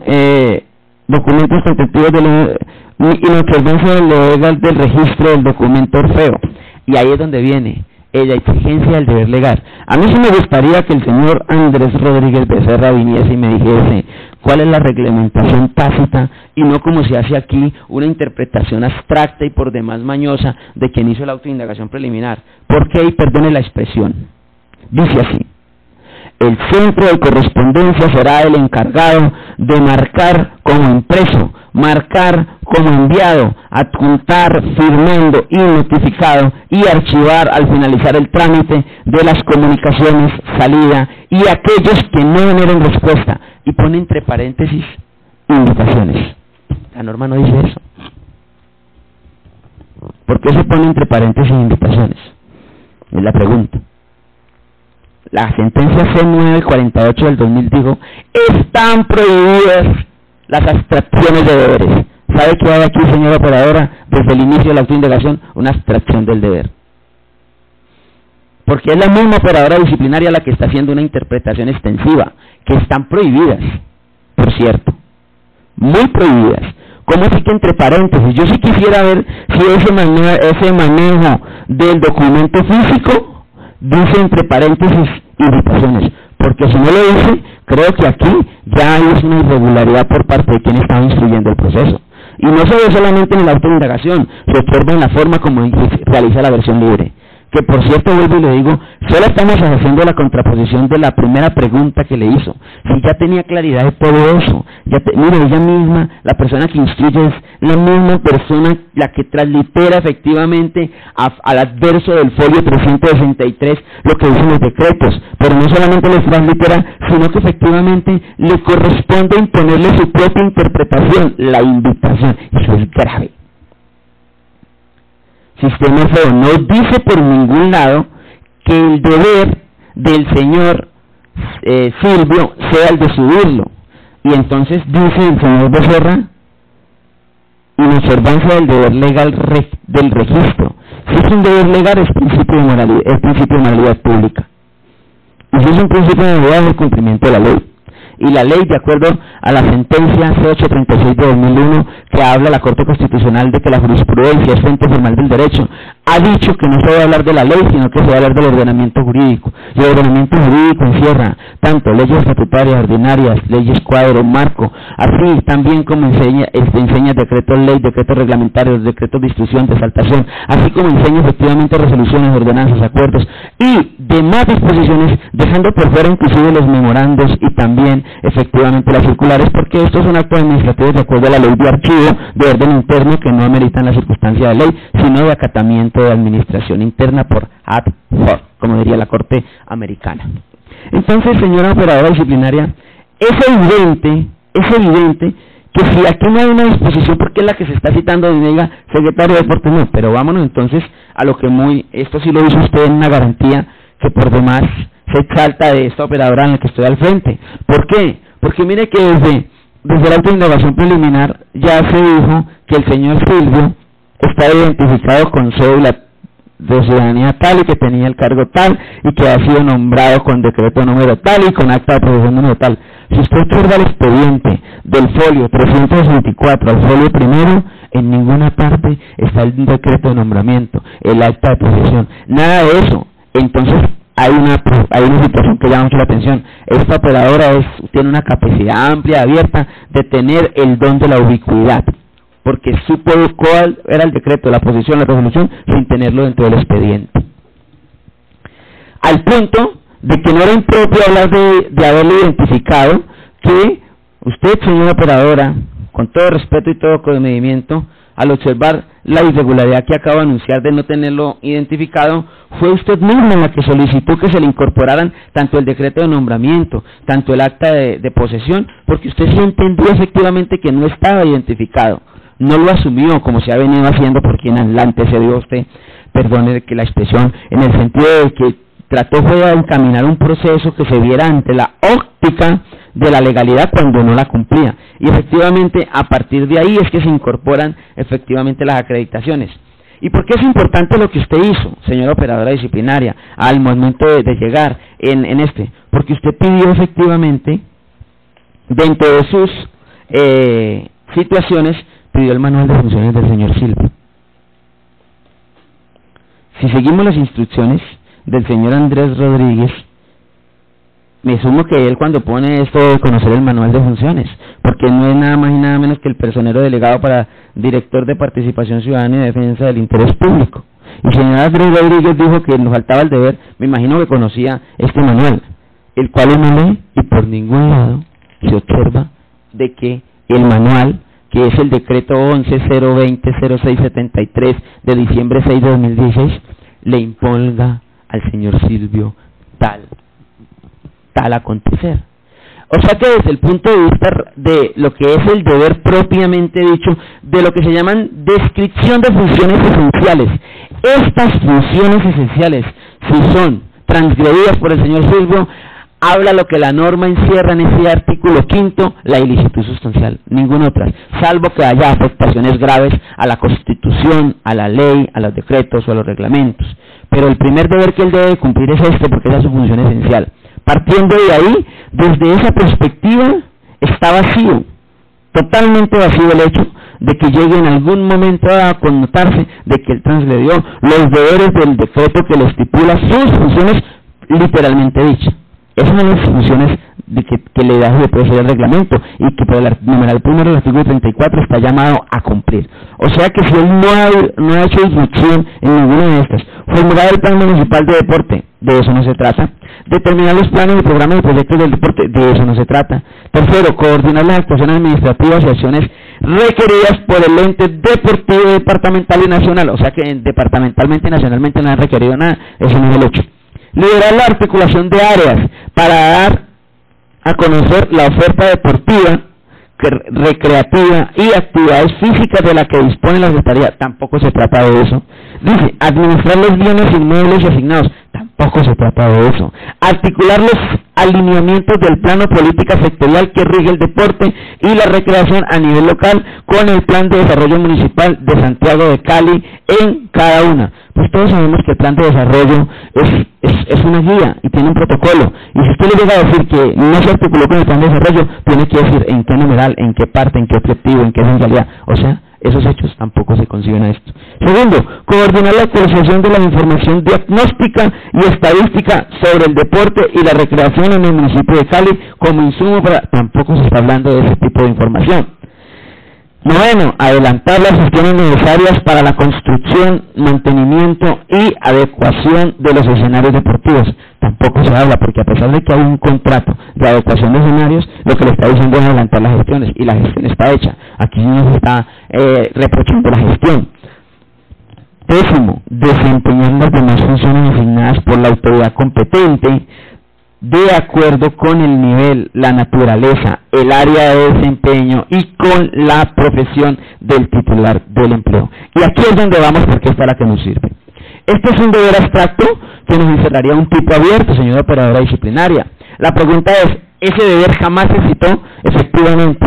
documentos constitutivos de la inobservancia legal del registro del documento orfeo. Y ahí es donde viene la exigencia del deber legal. A mí sí me gustaría que el señor Andrés Rodríguez Becerra viniese y me dijese cuál es la reglamentación tácita y no como se hace aquí una interpretación abstracta y por demás mañosa de quien hizo la autoindagación preliminar. Porque, y perdone la expresión, dice así: el centro de correspondencia será el encargado de marcar como impreso, marcar como enviado, adjuntar, firmando y notificado y archivar al finalizar el trámite de las comunicaciones salida y aquellos que no generen respuesta, y pone entre paréntesis invitaciones. La norma no dice eso. ¿Por qué se pone entre paréntesis invitaciones? Es la pregunta. La sentencia C948 del 2000 dijo, están prohibidas las abstracciones de deberes. ¿Sabe qué hay aquí, señora operadora? Desde el inicio de la autoindagación, una abstracción del deber. Porque es la misma operadora disciplinaria la que está haciendo una interpretación extensiva, que están prohibidas, por cierto, muy prohibidas. ¿Cómo así que entre paréntesis? Yo sí quisiera ver si ese manejo del documento físico dice entre paréntesis invitaciones, porque si no lo dice, creo que aquí ya hay una irregularidad por parte de quien estaba instruyendo el proceso. Y no se ve solamente en la autoindagación, se observa en la forma como realiza la versión libre. que por cierto, vuelvo y le digo, solo estamos haciendo la contraposición de la primera pregunta que le hizo. Si ya tenía claridad de todo eso, mire, ella misma, la persona que instruye es la misma persona la que translitera efectivamente al adverso del folio 363 lo que dicen los decretos, pero no solamente los translitera, sino que efectivamente le corresponde imponerle su propia interpretación, la invitación. Eso es grave. Sistema feo no dice por ningún lado que el deber del señor Silvio sea el de subirlo, y entonces dice el señor Becerra, en observancia del deber legal del registro. Si es un deber legal, es principio de moralidad pública, y si es un principio de moralidad, es el cumplimiento de la ley. Y la ley, de acuerdo a la sentencia C836 de 2001, que habla la Corte Constitucional de que la jurisprudencia es fuente formal del derecho, ha dicho que no se va a hablar de la ley, sino que se va a hablar del ordenamiento jurídico. Y el ordenamiento jurídico encierra tanto leyes estatutarias ordinarias, leyes cuadro, marco, así también como enseña decretos ley, decretos reglamentarios, decretos de instrucción, de exaltación, así como enseña efectivamente resoluciones, ordenanzas, acuerdos y demás disposiciones, dejando por fuera inclusive los memorandos y también efectivamente las circulares, porque estos son actos administrativos de acuerdo a la ley de archivo de orden interno que no ameritan la circunstancia de ley, sino de acatamiento de administración interna por ad hoc, como diría la Corte americana. Entonces, señora operadora disciplinaria, es evidente que si aquí no hay una disposición, porque es la que se está citando, donde diga secretario de deportes, no, pero vámonos entonces a lo que esto sí lo hizo usted en una garantía que por demás se exalta de esta operadora en la que estoy al frente. ¿Por qué? Porque mire que desde la autoindagación preliminar ya se dijo que el señor Silvio está identificado con cédula de ciudadanía tal y que tenía el cargo tal y que ha sido nombrado con decreto número tal y con acta de profesión número tal. Si usted observa el expediente del folio 324 al folio primero, en ninguna parte está el decreto de nombramiento, el acta de profesión, nada de eso. Entonces hay una situación que llama mucho la atención. Esta operadora tiene una capacidad amplia, abierta, de tener el don de la ubicuidad, porque supo cuál era el decreto, la posición, la resolución, sin tenerlo dentro del expediente. Al punto de que no era impropio hablar de haberlo identificado, que usted, señora operadora, con todo respeto y todo comedimiento, al observar la irregularidad que acabo de anunciar de no tenerlo identificado, fue usted misma la que solicitó que se le incorporaran tanto el decreto de nombramiento, tanto el acta de posesión, porque usted sí entendió efectivamente que no estaba identificado. No lo asumió como se ha venido haciendo por quien la antecedió usted, perdone que la expresión, en el sentido de que trató fue de encaminar un proceso que se viera ante la óptica de la legalidad cuando no la cumplía. Y efectivamente, a partir de ahí es que se incorporan efectivamente las acreditaciones. ¿Y por qué es importante lo que usted hizo, señora operadora disciplinaria, al momento de llegar en este? Porque usted pidió efectivamente, dentro de sus situaciones, pidió el manual de funciones del señor Silvio. Si seguimos las instrucciones del señor Andrés Rodríguez, me sumo que él cuando pone esto debe conocer el manual de funciones, porque no es nada más y nada menos que el personero delegado para director de participación ciudadana y defensa del interés público. Y el señor Andrés Rodríguez dijo que nos faltaba el deber, me imagino que conocía este manual, el cual uno lee y por ningún lado se observa de que el manual, que es el decreto 11.020.0673 de diciembre 6 de 2016, le imponga al señor Silvio tal acontecer. O sea que desde el punto de vista de lo que es el deber propiamente dicho, de lo que se llaman descripción de funciones esenciales, estas funciones esenciales, si son transgredidas por el señor Silvio, habla lo que la norma encierra en ese artículo 5, la ilicitud sustancial, ninguna otra, salvo que haya afectaciones graves a la Constitución, a la ley, a los decretos o a los reglamentos. Pero el primer deber que él debe cumplir es este, porque esa es su función esencial. Partiendo de ahí, desde esa perspectiva, está vacío, totalmente vacío el hecho de que llegue en algún momento a connotarse de que él transgredió los deberes del decreto que le estipula sus funciones literalmente dichas. Esas son las funciones que le da de proceder al reglamento y que por el numeral primero del artículo 34 está llamado a cumplir. O sea que si él no ha hecho disrupción en ninguna de estas Formular el plan municipal de deporte, de eso no se trata. Determinar los planes y programas de proyectos del deporte, de eso no se trata. Tercero, coordinar las actuaciones administrativas y acciones requeridas por el ente deportivo departamental y nacional, o sea que departamentalmente y nacionalmente no han requerido nada, eso no es el hecho. Liderar la articulación de áreas para dar a conocer la oferta deportiva, recreativa y actividades físicas de la que dispone la Secretaría, tampoco se trata de eso. Dice, administrar los bienes inmuebles asignados, tampoco se trata de eso. Articular los alineamientos del plano política sectorial que rige el deporte y la recreación a nivel local con el plan de desarrollo municipal de Santiago de Cali en cada una. Pues todos sabemos que el plan de desarrollo es una guía y tiene un protocolo, y si usted le llega a decir que no se articuló con el plan de desarrollo, tiene que decir en qué numeral, en qué parte, en qué objetivo, en qué esencialidad, o sea, esos hechos tampoco se conciben a esto. Segundo, coordinar la actualización de la información diagnóstica y estadística sobre el deporte y la recreación en el municipio de Cali como insumo para... Tampoco se está hablando de ese tipo de información. Noveno, adelantar las gestiones necesarias para la construcción, mantenimiento y adecuación de los escenarios deportivos. Tampoco se habla, porque a pesar de que hay un contrato de adecuación de escenarios, lo que le está diciendo es adelantar las gestiones, y la gestión está hecha. Aquí no se está reprochando la gestión. Décimo, desempeñar las demás funciones asignadas por la autoridad competente, de acuerdo con el nivel, la naturaleza, el área de desempeño y con la profesión del titular del empleo. Y aquí es donde vamos, porque es para que nos sirve. Este es un deber abstracto que nos encerraría un tipo abierto, señora operadora disciplinaria. La pregunta es, ¿ese deber jamás se citó? Efectivamente.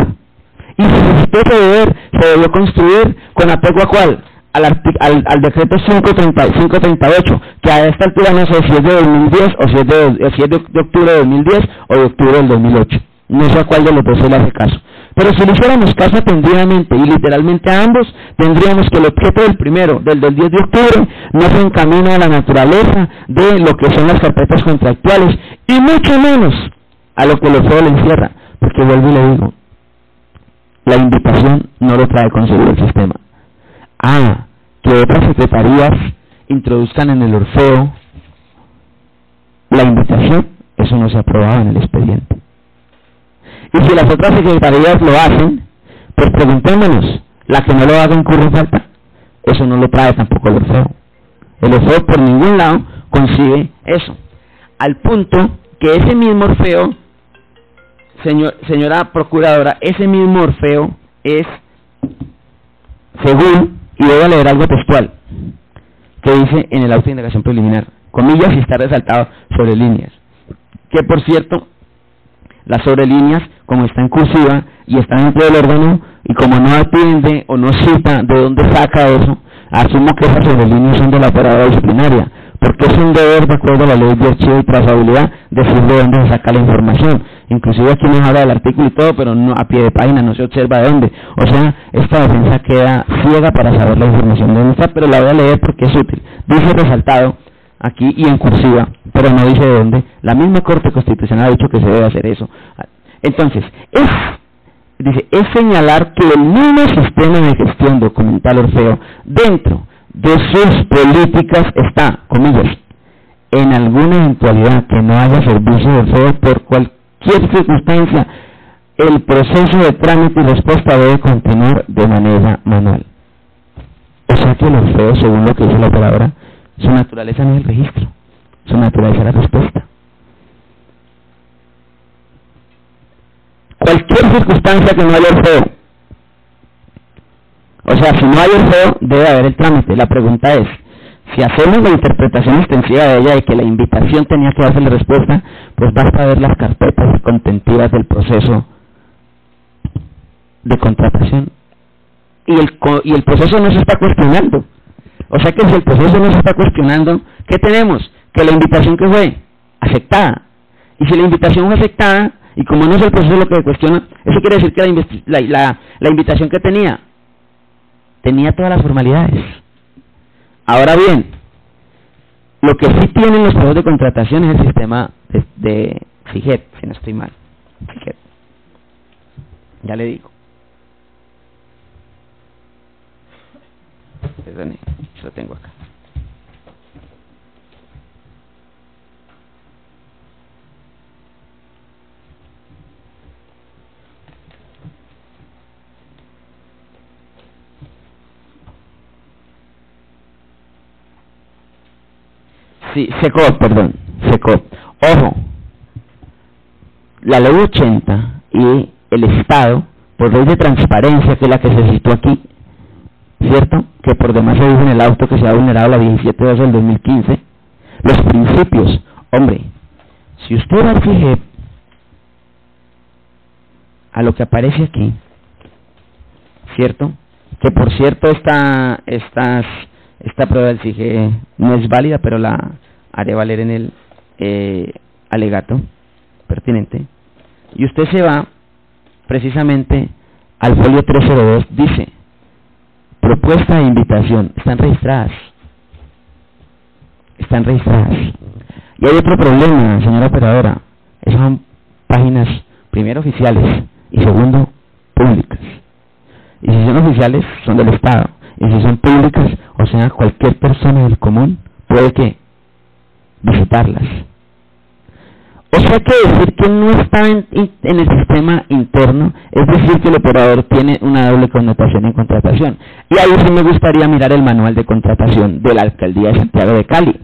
Y si se citó ese deber, se debió construir con apego a ¿cuál? Al decreto 538, que a esta altura no sé si es de 2010 o si es de octubre de 2010 o de octubre del 2008. No sé a cuál de los dos se le hace caso. Pero si le hiciéramos caso atendidamente y literalmente a ambos, tendríamos que el objeto del primero, del 10 de octubre, no se encamina a la naturaleza de lo que son las carpetas contractuales y mucho menos a lo que el feo le encierra. Porque vuelvo y le digo, la invitación no lo trae consigo el sistema. Que otras secretarías introduzcan en el Orfeo la invitación, eso no se ha aprobado en el expediente. Y si las otras secretarías lo hacen, pues preguntémonos, la que no lo haga incurre en falta. Eso no lo trae tampoco el Orfeo. El Orfeo por ningún lado concibe eso. Al punto que ese mismo Orfeo, señora procuradora, ese mismo Orfeo es, según, y voy a leer algo textual, que dice en el auto de indagación preliminar, comillas, y está resaltado sobre líneas, que por cierto, las sobrelíneas, como está en cursiva y está dentro del órgano, y como no atiende o no cita de dónde saca eso, asumo que esas sobrelíneas son de la operadora disciplinaria, porque es un deber, de acuerdo a la ley de archivo y trazabilidad, decir de dónde se saca la información. Inclusive aquí nos habla del artículo y todo, pero no a pie de página, no se observa de dónde. O sea, esta defensa queda ciega para saber la información de dónde está, pero la voy a leer porque es útil. Dice resaltado aquí y en cursiva, pero no dice de dónde. La misma Corte Constitucional ha dicho que se debe hacer eso. Entonces, es señalar que el mismo sistema de gestión documental Orfeo, dentro de sus políticas está, comillas, en alguna eventualidad que no haya servicio de Orfeo por cualquier circunstancia, el proceso de trámite y respuesta debe continuar de manera manual. O sea que el Orfeo, según lo que dice la operadora, su naturaleza no es el registro, su naturaleza es la respuesta. Cualquier circunstancia que no haya Orfeo, o sea, si no hay Orfeo, debe haber el trámite. La pregunta es, si hacemos la interpretación extensiva de ella de que la invitación tenía que darse la respuesta, pues basta ver las carpetas contentivas del proceso de contratación. Y el proceso no se está cuestionando. O sea que si el proceso no se está cuestionando, ¿qué tenemos? Que la invitación que fue aceptada. Y si la invitación fue aceptada, y como no es el proceso lo que cuestiona, eso quiere decir que la invitación que tenía todas las formalidades. Ahora bien, lo que sí tienen los procesos de contratación es el sistema de FIGEP, si no estoy mal. FIGEP. Ya le digo. Perdone, lo tengo acá. Sí, SECOP, perdón, SECOP. Ojo, la ley 80 y el Estado, por ley de transparencia, que es la que se citó aquí, ¿cierto? Que por demás se dijo en el auto que se ha vulnerado la 17/12 del 2015, los principios, hombre, si usted va a fijar a lo que aparece aquí, ¿cierto? Que por cierto esta prueba del CIGE no es válida, pero la haré valer en el alegato pertinente. Y usted se va precisamente al folio 302, dice, propuesta de invitación, están registradas. Y hay otro problema, señora operadora, esas son páginas, primero, oficiales, y segundo, públicas. Y si son oficiales, son del Estado. Y si son públicas, o sea, cualquier persona del común puede que visitarlas. O sea, que decir que no está en el sistema interno, es decir, que el operador tiene una doble connotación en contratación. Y ahí sí me gustaría mirar el manual de contratación de la Alcaldía de Santiago de Cali.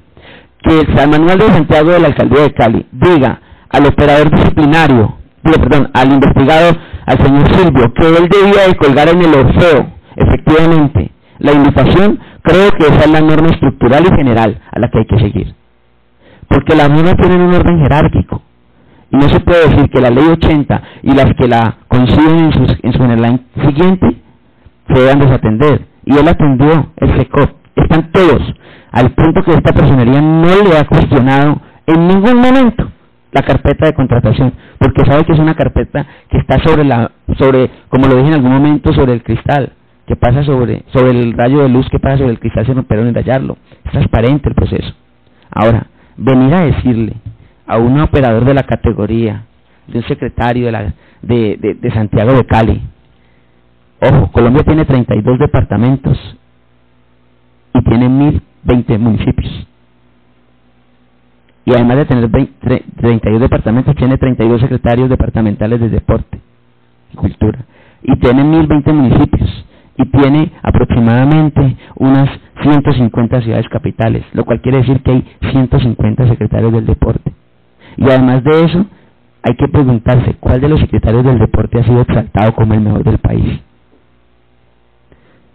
Que el manual de Santiago de la Alcaldía de Cali diga al operador disciplinario, al investigado, al señor Silvio, que él debía de colgar en el Orfeo, efectivamente, la invitación. Creo que esa es la norma estructural y general a la que hay que seguir. Porque las normas tienen un orden jerárquico. Y no se puede decir que la ley 80 y las que la conciben en su general siguiente se deban desatender. Y él atendió el SECOP. Están todos, al punto que esta personería no le ha cuestionado en ningún momento la carpeta de contratación, porque sabe que es una carpeta que está sobre, como lo dije en algún momento, sobre el cristal, que pasa sobre el rayo de luz que pasa sobre el cristal sin romper ni rayarlo. Es transparente el proceso. Ahora, venir a decirle a un operador de la categoría, de un secretario de Santiago de Cali, ojo, Colombia tiene 32 departamentos y tiene 1020 municipios. Y además de tener 32 departamentos, tiene 32 secretarios departamentales de deporte y cultura. Y tiene 1020 municipios. Y tiene aproximadamente unas 150 ciudades capitales, lo cual quiere decir que hay 150 secretarios del deporte. Y además de eso, hay que preguntarse cuál de los secretarios del deporte ha sido exaltado como el mejor del país.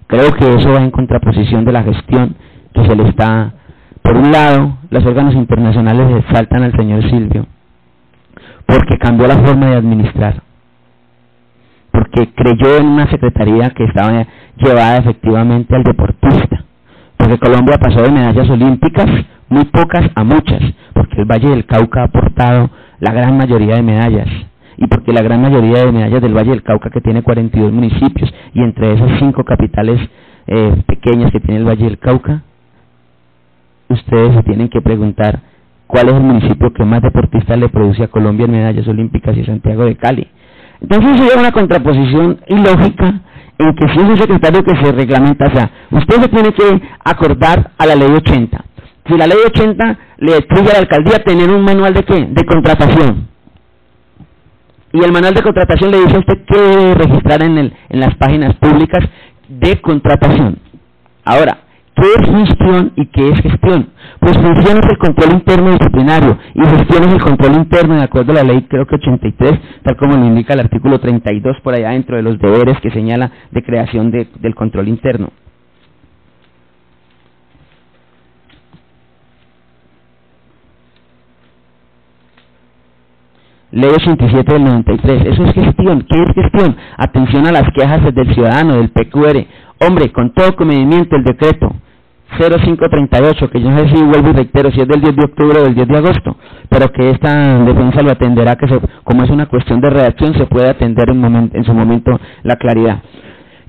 Creo que eso va en contraposición de la gestión que se le está... Por un lado, los órganos internacionales exaltan al señor Silvio porque cambió la forma de administrar, porque creyó en una secretaría que estaba llevada efectivamente al deportista, porque Colombia pasó de medallas olímpicas, muy pocas a muchas, porque el Valle del Cauca ha aportado la gran mayoría de medallas, y porque la gran mayoría de medallas del Valle del Cauca, que tiene 42 municipios, y entre esas 5 capitales pequeñas que tiene el Valle del Cauca, ustedes se tienen que preguntar cuál es el municipio que más deportistas le produce a Colombia en medallas olímpicas, y Santiago de Cali. Entonces sería una contraposición ilógica en que si es un secretario que se reglamenta, o sea, usted se tiene que acordar a la ley 80. Si la ley 80 le atribuye a la alcaldía tener un manual de ¿qué? De contratación. Y el manual de contratación le dice a usted que debe registrar en las páginas públicas de contratación. Ahora, ¿qué es función y qué es gestión? Pues función es el control interno disciplinario y gestión es el control interno de acuerdo a la ley, creo que 83, tal como lo indica el artículo 32 por allá dentro de los deberes que señala de creación del control interno. Ley 87 del 93, eso es gestión. ¿Qué es gestión? Atención a las quejas del ciudadano, del PQR. Hombre, con todo comedimiento, el decreto 0538, que yo no sé si vuelvo y reitero si es del 10 de octubre o del 10 de agosto, pero que esta defensa lo atenderá, que como es una cuestión de redacción, se puede atender en su momento la claridad.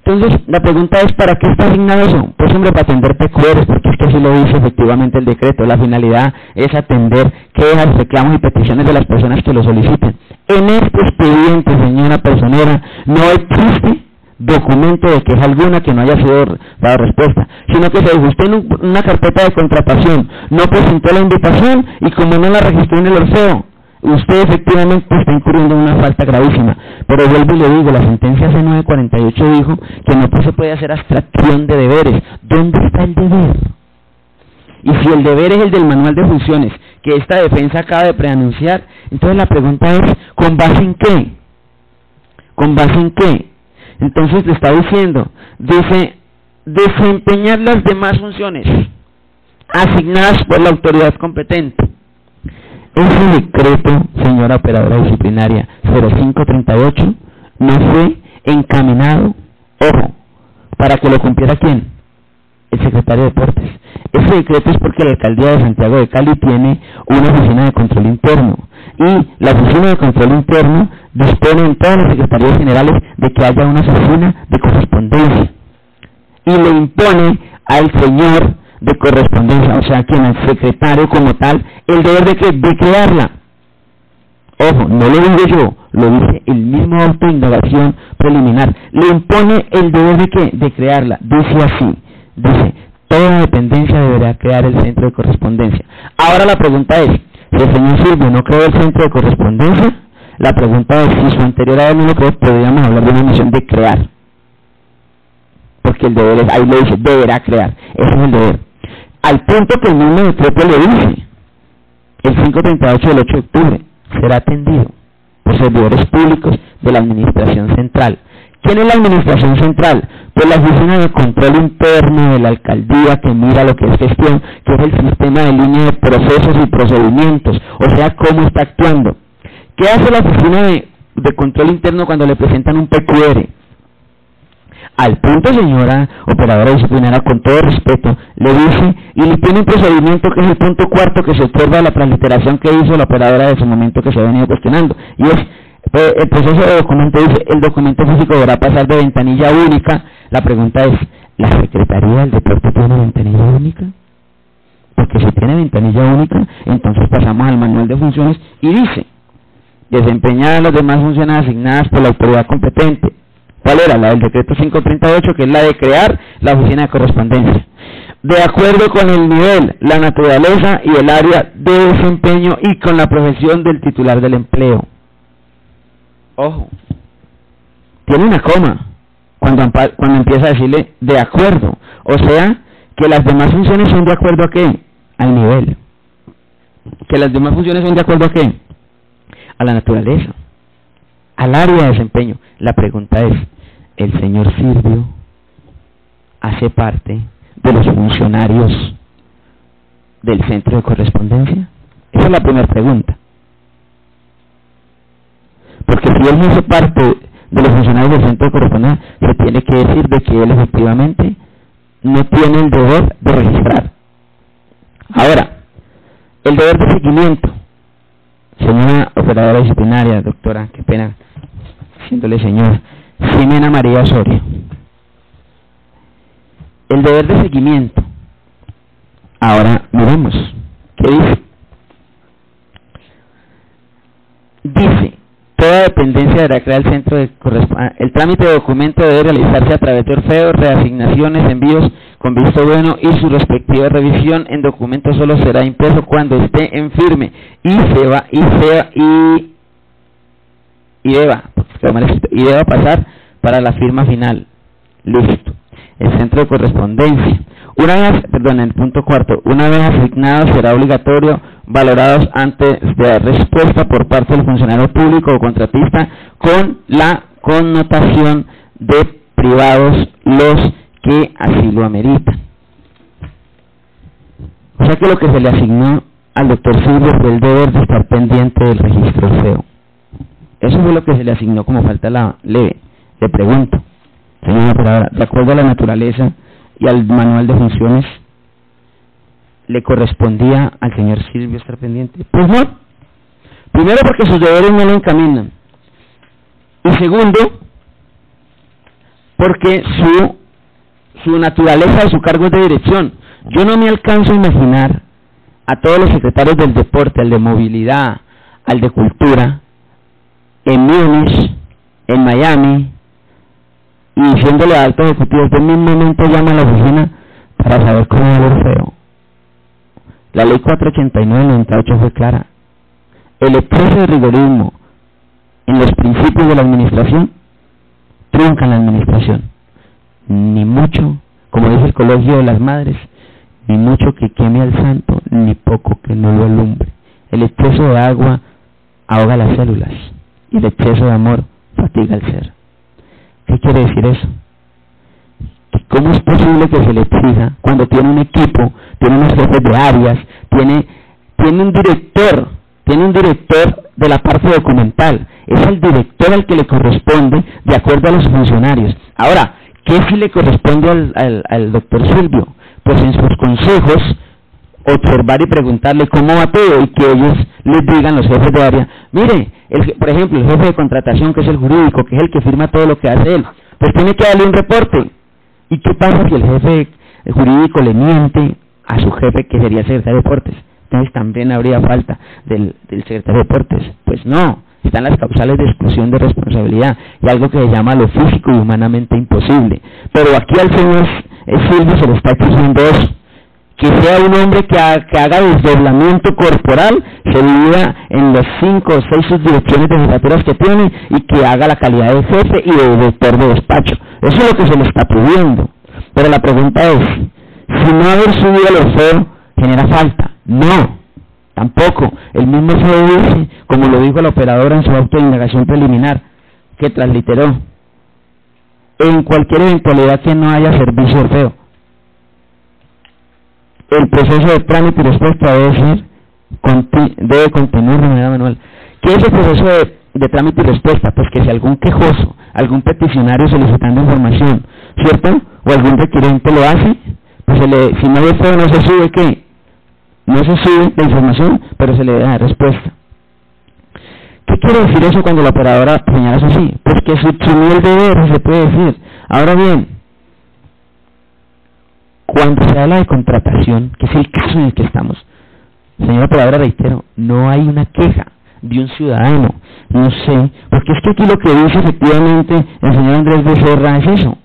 Entonces, la pregunta es, ¿para qué está asignado eso? Pues hombre, para atender PQRs, porque es que así lo dice efectivamente el decreto. La finalidad es atender quejas, reclamos y peticiones de las personas que lo soliciten. En este expediente, señora personera, no existe documento de queja alguna que no haya sido dado respuesta, sino que se dijo, usted en una carpeta de contratación no presentó la invitación y como no la registró en el Orfeo, usted efectivamente está incurriendo en una falta gravísima. Pero vuelvo y le digo, la sentencia C948 dijo que no se puede hacer abstracción de deberes. ¿Dónde está el deber? y si el deber es el del manual de funciones que esta defensa acaba de preanunciar, entonces la pregunta es, ¿con base en qué? ¿Con base en qué? Entonces le está diciendo, dice, desempeñar las demás funciones asignadas por la autoridad competente. Ese decreto, señora operadora disciplinaria 0538, no fue encaminado, ojo, para que lo cumpliera ¿quién? El secretario de Deportes. Ese decreto es porque la Alcaldía de Santiago de Cali tiene una oficina de control interno, y la oficina de control interno dispone en todas las secretarías generales de que haya una oficina de correspondencia, y le impone al señor de correspondencia, o sea, quien al secretario como tal, el deber de crearla. Ojo, no lo digo yo, lo dice el mismo auto de indagación preliminar. Le impone el deber de ¿qué? De crearla. Dice así, dice, toda dependencia deberá crear el centro de correspondencia. Ahora la pregunta es, si el señor Silvio no creó el centro de correspondencia, la pregunta es, si su anterior a él no lo creó, podríamos hablar de una misión de crear. Porque el deber es, ahí le dice, deberá crear, ese es el deber. Al punto que el mismo decreto le dice, el 538 del 8 de octubre, será atendido por servidores públicos de la Administración Central. ¿Quién es la Administración Central? Pues la Oficina de Control Interno de la Alcaldía, que mira lo que es gestión, que es el sistema de línea de procesos y procedimientos, o sea, cómo está actuando. ¿Qué hace la Oficina de Control Interno cuando le presentan un PQR? Al punto, señora operadora disciplinaria, con todo respeto, le dice, y le tiene un procedimiento que es el punto cuarto que se observa la transliteración que hizo la operadora de su momento que se ha venido cuestionando, y es, el proceso de documento dice, el documento físico deberá pasar de ventanilla única. La pregunta es, ¿la Secretaría del Deporte tiene ventanilla única? Porque si tiene ventanilla única, entonces pasamos al manual de funciones y dice, desempeñar las demás funciones asignadas por la autoridad competente. ¿Cuál era? La del decreto 538, que es la de crear la oficina de correspondencia. De acuerdo con el nivel, la naturaleza y el área de desempeño y con la profesión del titular del empleo. Ojo, tiene una coma cuando empieza a decirle de acuerdo. O sea, que las demás funciones son de acuerdo a ¿qué? Al nivel. Que las demás funciones son de acuerdo a ¿qué? A la naturaleza, al área de desempeño. La pregunta es, ¿el señor Silvio hace parte de los funcionarios del centro de correspondencia? Esa es la primera pregunta. Porque si él no hace parte de los funcionarios del centro de correspondencia, se tiene que decir de que él efectivamente no tiene el deber de registrar. Ahora, el deber de seguimiento. Señora operadora disciplinaria, doctora, qué pena, diciéndole señor, Ximena María Osorio. El deber de seguimiento. Ahora miremos, ¿qué dice? Dice, toda dependencia deberá crear el centro de correspondencia. El trámite de documento debe realizarse a través de orfeos, reasignaciones, envíos con visto bueno y su respectiva revisión en documento solo será impreso cuando esté en firme y deba pasar para la firma final. Listo. El centro de correspondencia. El punto cuarto, una vez asignado será obligatorio valorados antes de dar respuesta por parte del funcionario público o contratista con la connotación de privados los que así lo ameritan. O sea que lo que se le asignó al doctor Silvio fue el deber de estar pendiente del registro feo. Eso fue lo que se le asignó como falta leve. Le pregunto, señora operadora, de acuerdo a la naturaleza y al manual de funciones, ¿le correspondía al señor Silvio estar pendiente? Pues no. Primero porque sus deberes no lo encaminan. Y segundo, porque su naturaleza de su cargo es de dirección. Yo no me alcanzo a imaginar a todos los secretarios del deporte, al de movilidad, al de cultura, en Múnich, en Miami, y diciéndole a altos ejecutivos, de un momento llama a la oficina para saber cómo va el Orfeo. La ley 489/98 fue clara. El exceso de rigorismo en los principios de la administración trunca en la administración. Ni mucho, como dice el Colegio de las Madres, ni mucho que queme al santo, ni poco que no lo alumbre. El exceso de agua ahoga las células, y el exceso de amor fatiga el ser. ¿Qué quiere decir eso? ¿Cómo es posible que se le exija cuando tiene un equipo, tiene unos jefes de áreas, tiene un director de la parte documental? Es el director al que le corresponde de acuerdo a los funcionarios. Ahora, ¿qué si le corresponde al doctor Silvio? Pues en sus consejos, observar y preguntarle cómo va todo y que ellos les digan, los jefes de área, mire, por ejemplo, el jefe de contratación, que es el jurídico, que es el que firma todo lo que hace él, pues tiene que darle un reporte. ¿Y qué pasa si el jefe jurídico le miente a su jefe, que sería el secretario de deportes? Entonces también habría falta del secretario de deportes. Pues no, están las causales de exclusión de responsabilidad y algo que se llama lo físico y humanamente imposible. Pero aquí al señor Silvio se le está exigiendo eso, que sea un hombre que haga desdoblamiento corporal, se divida en las 5 o 6 subdirecciones de jefaturas que tiene y que haga la calidad de jefe y de director de despacho. Eso es lo que se le está pidiendo. Pero la pregunta es, si no haber subido el Orfeo genera falta. No, tampoco. El mismo FEO dice, como lo dijo la operadora en su auto de indagación preliminar, que transliteró, en cualquier eventualidad que no haya servicio Orfeo, el proceso de trámite y respuesta debe continuar de manera manual. ¿Qué es el proceso de trámite y respuesta? Pues que si algún quejoso, algún peticionario solicitando información, ¿cierto? O algún requirente lo hace, pues si no hay Orfeo no se sube, ¿qué? No se sube la información, pero se le da respuesta. ¿Qué quiere decir eso cuando la operadora señala eso así? Pues que suprimió el deber, se puede decir. Ahora bien, cuando se habla de contratación, que es el caso en el que estamos, señora operadora, reitero, no hay una queja de un ciudadano, no sé, porque es que aquí lo que dice efectivamente el señor Andrés Becerra es eso,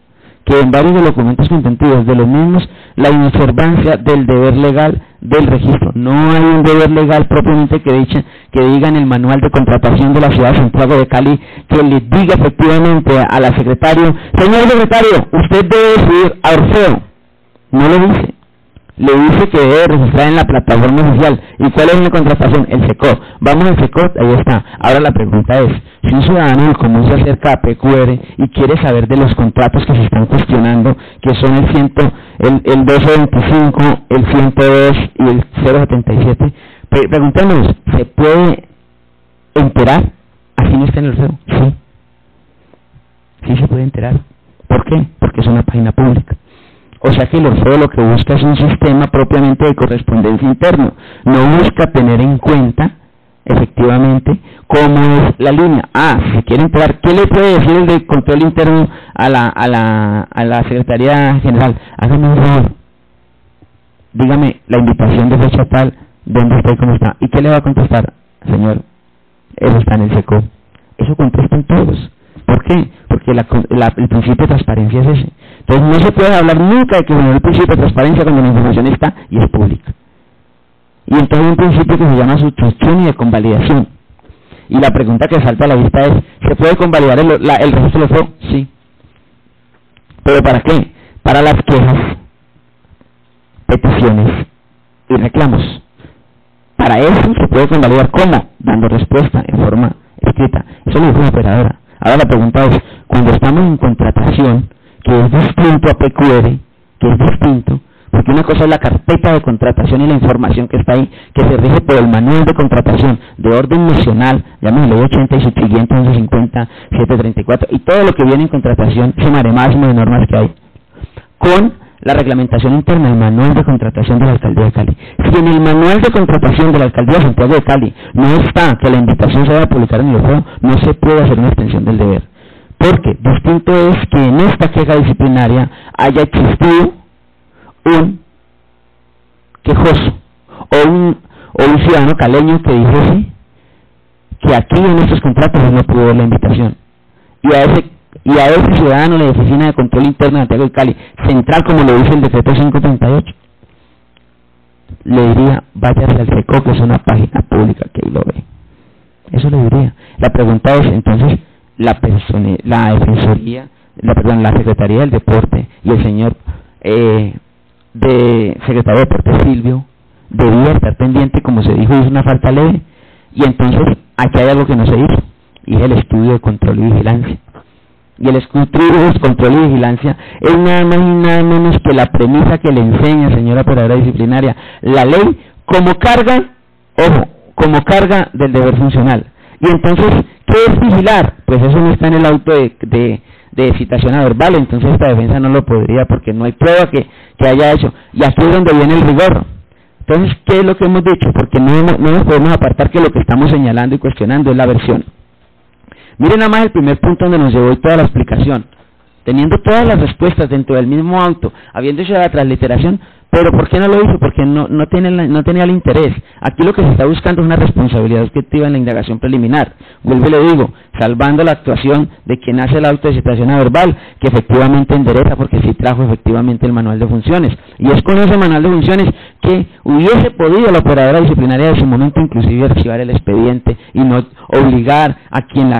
que en varios de los documentos contendidos de los mismos, la inobservancia del deber legal del registro. No hay un deber legal propiamente que diga en el manual de contratación de la ciudad de Santiago de Cali, que le diga efectivamente a la secretaria, señor secretario, usted debe subir a Orfeo. No lo dice. Le dice que debe registrar en la plataforma oficial. ¿Y cuál es la contratación? El SECOT. Vamos al SECOT, ahí está. Ahora la pregunta es, si un ciudadano del común se acerca a PQR y quiere saber de los contratos que se están cuestionando, que son el 1225, el 102 y el 077, preguntémonos, ¿se puede enterar así no está en el Orfeo? Sí. Sí se puede enterar. ¿Por qué? Porque es una página pública. O sea que el Orfeo lo que busca es un sistema propiamente de correspondencia interno, no busca tener en cuenta efectivamente cómo es la línea. Si se quiere enterar, ¿qué le puede decir el de control interno a la Secretaría General? Hágame un favor, dígame la invitación de fecha tal, dónde está y cómo está. ¿Y qué le va a contestar? Señor, eso está en el SECO. Eso contestan todos. ¿Por qué? Porque el principio de transparencia es ese. Entonces no se puede hablar nunca de que no hay principio de transparencia cuando la información está y es pública. Y entonces hay un principio que se llama suscripción y de convalidación. Y la pregunta que salta a la vista es, ¿se puede convalidar el registro de Orfeo? Sí. ¿Pero para qué? Para las quejas, peticiones y reclamos. Para eso se puede convalidar. ¿Cómo? Dando respuesta en forma escrita. Eso lo dijo la operadora. Ahora la pregunta es, cuando estamos en contratación, que es distinto a PQR, que es distinto, porque una cosa es la carpeta de contratación y la información que está ahí, que se rige por el manual de contratación de orden nacional, llámese ley 80 y subsiguiente 1150, 734, y todo lo que viene en contratación, ese maremásimo de normas que hay, con la reglamentación interna, el manual de contratación de la Alcaldía de Cali. Si en el manual de contratación de la Alcaldía de Santiago de Cali no está que la invitación se vaya a publicar en el Orfeo, no se puede hacer una extensión del deber. Porque distinto es que en esta queja disciplinaria haya existido un quejoso o un ciudadano caleño que dijese que aquí en estos contratos no pudo ver la invitación. Y a ese ciudadano de la Oficina de Control Interno de Santiago de Cali, central como lo dice el decreto 538, le diría, váyase al SECO, que es una página pública que ahí lo ve. Eso le diría. La pregunta es, entonces, la Secretaría del Deporte y el señor de secretario de Deportes Silvio debía estar pendiente, como se dijo, hizo una falta leve, y entonces aquí hay algo que no se hizo, y es el estudio de control y vigilancia. Y el estudio de control y vigilancia es nada más y nada menos que la premisa que le enseña, señora operadora disciplinaria, la ley como carga, ojo, como carga del deber funcional. Y entonces, ¿qué es vigilar? Pues eso no está en el auto de citación a verbal, entonces esta defensa no lo podría porque no hay prueba que haya hecho. Y aquí es donde viene el rigor. Entonces, ¿qué es lo que hemos dicho? Porque no nos podemos apartar que lo que estamos señalando y cuestionando es la versión. Miren nada más el primer punto donde nos llevó toda la explicación. Teniendo todas las respuestas dentro del mismo auto, habiendo hecho la transliteración, pero ¿por qué no lo hizo? Porque no tenía el interés. Aquí lo que se está buscando es una responsabilidad objetiva en la indagación preliminar. Vuelvo y le digo, salvando la actuación de quien hace el auto de citación a verbal, que efectivamente endereza porque sí trajo efectivamente el manual de funciones. Y es con ese manual de funciones que hubiese podido la operadora disciplinaria de su momento inclusive archivar el expediente y no obligar a quien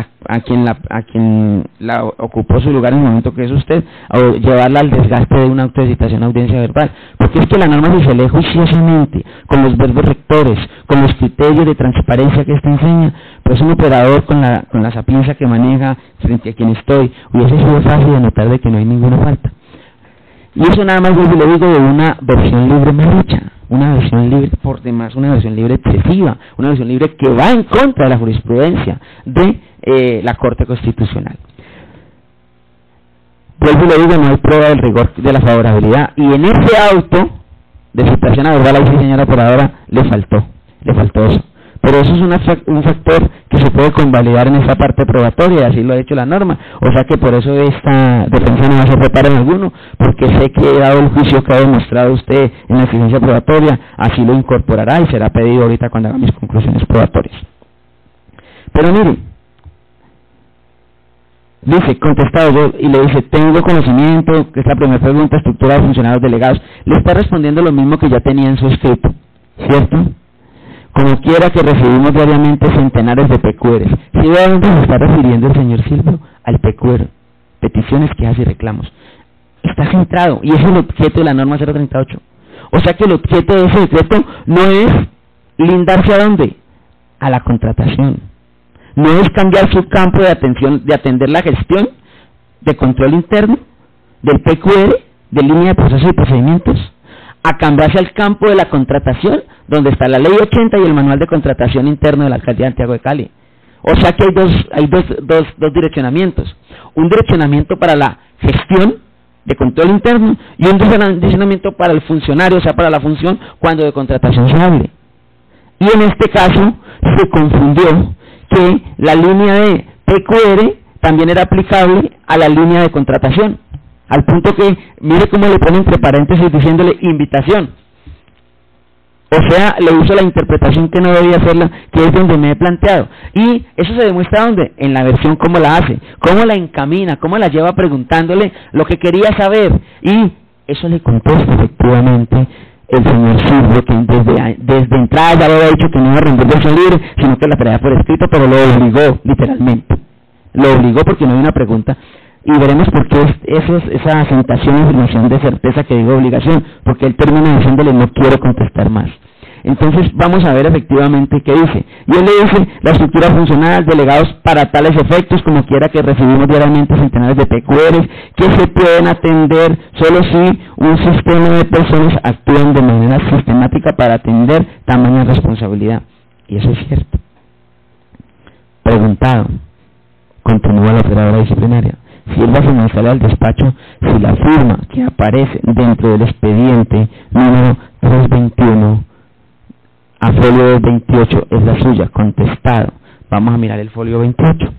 la ocupó su lugar en el momento que es usted, a llevarla al desgaste de una auto de citación a audiencia verbal. Porque es que la norma, si se lee juiciosamente, con los verbos rectores, con los criterios de transparencia que esta enseña, pues un operador con la sapiencia que maneja frente a quien estoy, hubiese sido fácil de notar de que no hay ninguna falta. Y eso nada más vuelvo y le digo de una versión libre mal hecha, una versión libre por demás, una versión libre excesiva, una versión libre que va en contra de la jurisprudencia de la Corte Constitucional. Vuelvo y le digo, no hay prueba del rigor de la favorabilidad, y en ese auto de citación a verbal, ahí sí, señora operadora, le faltó eso. Pero eso es un factor que se puede convalidar en esta parte probatoria, y así lo ha hecho la norma. O sea que por eso esta defensa no va a ser reparo en alguno, porque sé que dado el juicio que ha demostrado usted en la exigencia probatoria, así lo incorporará y será pedido ahorita cuando haga mis conclusiones probatorias. Pero miren, dice, contestado yo, y le dice, tengo conocimiento, que es la primera pregunta, estructura de funcionarios delegados. Le está respondiendo lo mismo que ya tenía en su escrito, ¿cierto? Como quiera que recibimos diariamente centenares de PQRs. ¿Sí ve a dónde se está refiriendo el señor Silvio? Al PQR, peticiones, quejas y reclamos. Está centrado, y ese es el objeto de la norma 038. O sea que el objeto de ese decreto no es lindarse ¿a dónde? A la contratación. No es cambiar su campo de atención, de atender la gestión de control interno, del PQR, de línea de procesos y procedimientos, a cambiarse al campo de la contratación, donde está la ley 80 y el manual de contratación interno de la alcaldía de Santiago de Cali. O sea que hay dos direccionamientos. Un direccionamiento para la gestión de control interno y un direccionamiento para el funcionario, o sea, para la función cuando de contratación se hable. Y en este caso se confundió que la línea de PQR también era aplicable a la línea de contratación, al punto que, mire cómo le pone entre paréntesis diciéndole invitación. O sea, le uso la interpretación que no debía hacerla, que es donde me he planteado. Y eso se demuestra ¿dónde? En la versión cómo la hace, cómo la encamina, cómo la lleva preguntándole lo que quería saber. Y eso le contesta efectivamente el señor Silvio, que desde entrada ya le había dicho que no iba a rendir versión libre, sino que la traía por escrito, pero lo obligó, literalmente. Lo obligó porque no hay una pregunta. Y veremos por qué esa asentación y afirmación de certeza que digo obligación, porque él termina diciéndole no quiero contestar más. Entonces vamos a ver efectivamente qué dice. Y él le dice, la estructura funcional, delegados para tales efectos, como quiera que recibimos diariamente centenares de PQRs, que se pueden atender solo si un sistema de personas actúan de manera sistemática para atender tamaña responsabilidad. Y eso es cierto. Preguntado, continúa la operadora disciplinaria. Si él va a señalar al despacho, si la firma que aparece dentro del expediente número 321 a folio 28 es la suya, contestado. Vamos a mirar el folio 28.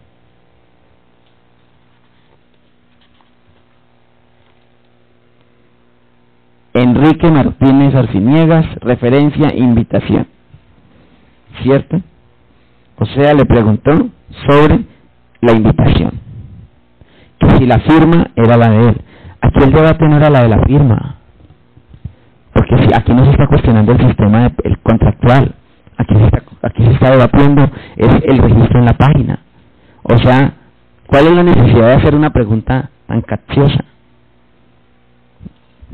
Enrique Martínez Arciniegas, referencia, invitación. ¿Cierto? O sea, le preguntó sobre la invitación, que si la firma era la de él. Aquí el debate no era la de la firma, porque si aquí no se está cuestionando el sistema el contractual, aquí se está debatiendo es el registro en la página. O sea, ¿cuál es la necesidad de hacer una pregunta tan capciosa?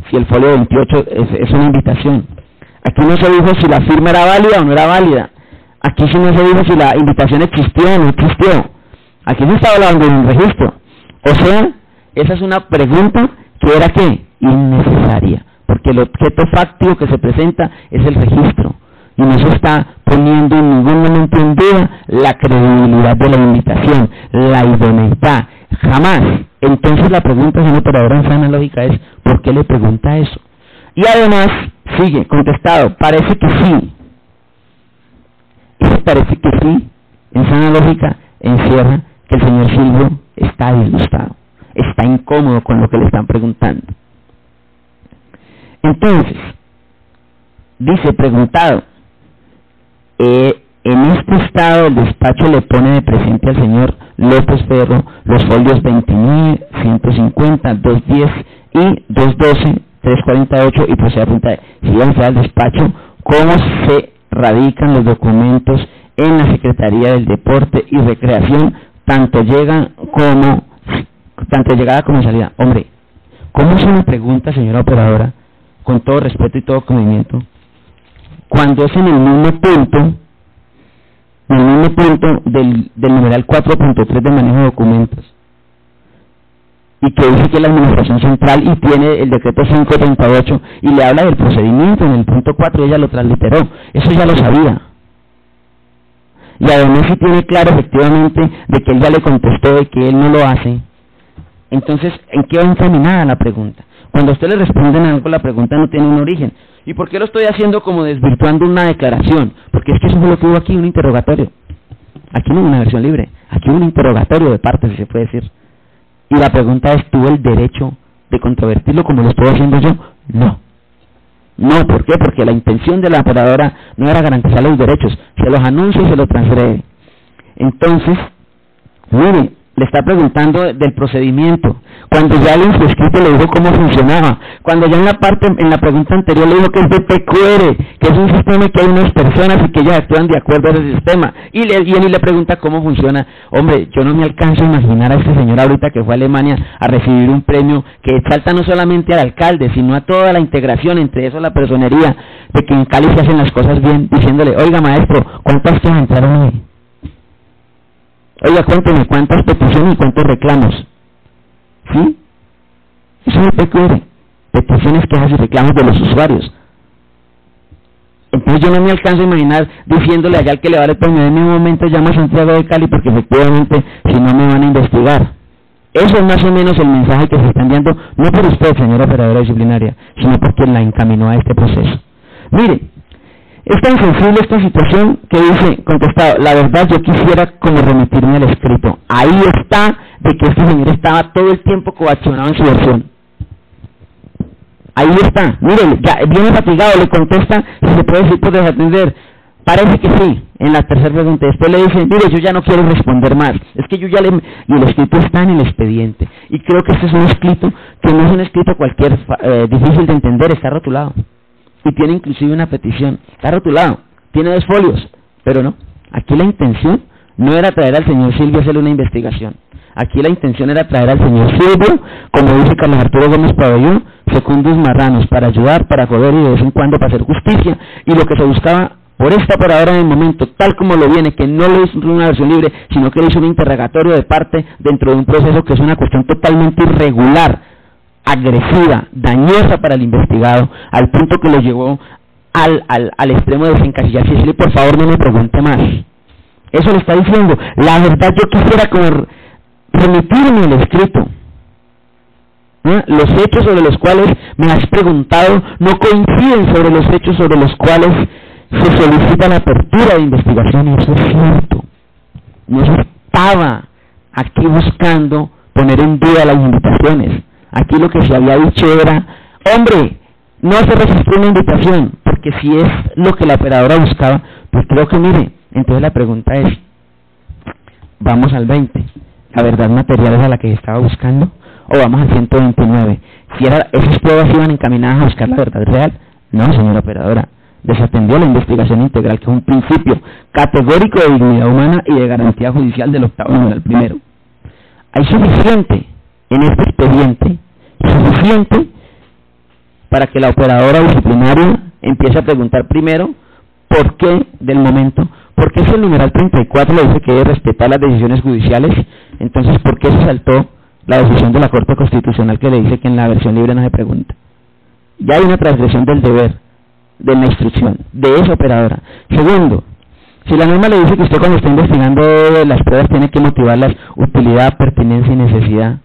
si el folio 28 es una invitación. Aquí no se dijo si la firma era válida o no era válida. Aquí sí no se dijo si la invitación existió o no existió. Aquí no estaba hablando de un registro. O sea, esa es una pregunta que era ¿qué? Innecesaria, porque el objeto fáctico que se presenta es el registro, y no se está poniendo en ningún momento en duda la credibilidad de la invitación, la idoneidad, jamás. Entonces la pregunta, señor operadora en sana lógica, es ¿por qué le pregunta eso? Y además, sigue, contestado, parece que sí. Ese parece que sí, en sana lógica, encierra que el señor Silvio está disgustado, está incómodo con lo que le están preguntando. Entonces, dice preguntado, en este estado el despacho le pone de presente al señor López Ferro los folios 29, 150, 210 y 212, 348 y procede a preguntar, síganse al despacho, ¿cómo se radican los documentos en la Secretaría del Deporte y Recreación, tanto llegada como salida? Hombre, ¿cómo es una pregunta, señora operadora, con todo respeto y todo conocimiento, cuando es en el mismo punto del numeral 4.3 de manejo de documentos, y que dice que la administración central y tiene el decreto 538 y le habla del procedimiento en el punto 4 y ella lo transliteró? Eso ya lo sabía. Y además si tiene claro efectivamente de que él ya le contestó de que él no lo hace. Entonces, ¿en qué va encaminada la pregunta? Cuando a usted le responden algo, la pregunta no tiene un origen. ¿Y por qué lo estoy haciendo como desvirtuando una declaración? Porque es que eso fue lo que hubo aquí, un interrogatorio. Aquí no hubo una versión libre, aquí hubo un interrogatorio de parte, si se puede decir. Y la pregunta es, ¿tuvo el derecho de controvertirlo como lo estoy haciendo yo? No. No, ¿por qué? Porque la intención de la operadora no era garantizar los derechos, se los anuncia y se los transfiere. Entonces, mire, le está preguntando del procedimiento, cuando ya el inscrito le dijo cómo funcionaba, cuando ya en la pregunta anterior le dijo que es de PQR, que es un sistema que hay unas personas y que ellas actúan de acuerdo a ese sistema, y viene y le pregunta cómo funciona. Hombre, yo no me alcanzo a imaginar a este señor ahorita que fue a Alemania a recibir un premio que exalta no solamente al alcalde, sino a toda la integración, entre eso la personería, de que en Cali se hacen las cosas bien, diciéndole, oiga maestro, ¿cuántas que entraron hoy? Oiga, cuénteme, ¿cuántas peticiones y cuántos reclamos? ¿Sí? Eso es el PQR, peticiones, quejas y reclamos de los usuarios. Entonces yo no me alcanzo a imaginar diciéndole allá al que le vale premio, en un momento llama a Santiago de Cali porque efectivamente si no me van a investigar. Eso es más o menos el mensaje que se está enviando, no por usted, señora operadora disciplinaria, sino por quien la encaminó a este proceso. Mire, es tan sensible esta situación que dice, contestado, la verdad yo quisiera como remitirme al escrito. Ahí está de que este señor estaba todo el tiempo coaccionado en su versión. Ahí está, mire, ya viene fatigado, le contesta, si se puede decir por desatender. Parece que sí, en la tercera pregunta. Después le dice, mire, yo ya no quiero responder más. Es que yo ya le... Y el escrito está en el expediente. Y creo que este es un escrito que no es un escrito cualquier, difícil de entender, está rotulado. Y tiene inclusive una petición, está rotulado, tiene 2 folios, pero no, aquí la intención no era traer al señor Silvio a hacerle una investigación, aquí la intención era traer al señor Silvio, como dice Carlos Arturo Gómez Pabellón, secundus marranos, para ayudar, para joder y de vez en cuando para hacer justicia, y lo que se buscaba por esta operadora en el momento, tal como lo viene, que no le hizo una versión libre, sino que le hizo un interrogatorio de parte dentro de un proceso que es una cuestión totalmente irregular, agresiva, dañosa para el investigado, al punto que lo llevó al extremo de desencasillarse y decirle, por favor no me pregunte más. Eso le está diciendo. La verdad yo quisiera como remitirme al escrito. Los hechos sobre los cuales me has preguntado no coinciden sobre los hechos sobre los cuales se solicita la apertura de investigación, y eso es cierto. No se estaba aquí buscando poner en duda las invitaciones. Aquí lo que se había dicho era, hombre, no se registró una invitación, porque si es lo que la operadora buscaba, pues creo que mire, entonces la pregunta es, vamos al 20, ¿la verdad material es a la que estaba buscando? ¿O vamos al 129? Si esas pruebas iban encaminadas a buscar la verdad real, no, señora operadora, desatendió la investigación integral, que es un principio categórico de dignidad humana y de garantía judicial del 8º numeral primero. Hay suficiente en este expediente, suficiente para que la operadora disciplinaria empiece a preguntar primero por qué del momento, por qué si el numeral 34 le dice que debe respetar las decisiones judiciales, entonces por qué se saltó la decisión de la Corte Constitucional que le dice que en la versión libre no se pregunta. Ya hay una transgresión del deber, de la instrucción, de esa operadora. Segundo, si la norma le dice que usted cuando está investigando las pruebas tiene que motivarlas utilidad, pertinencia y necesidad,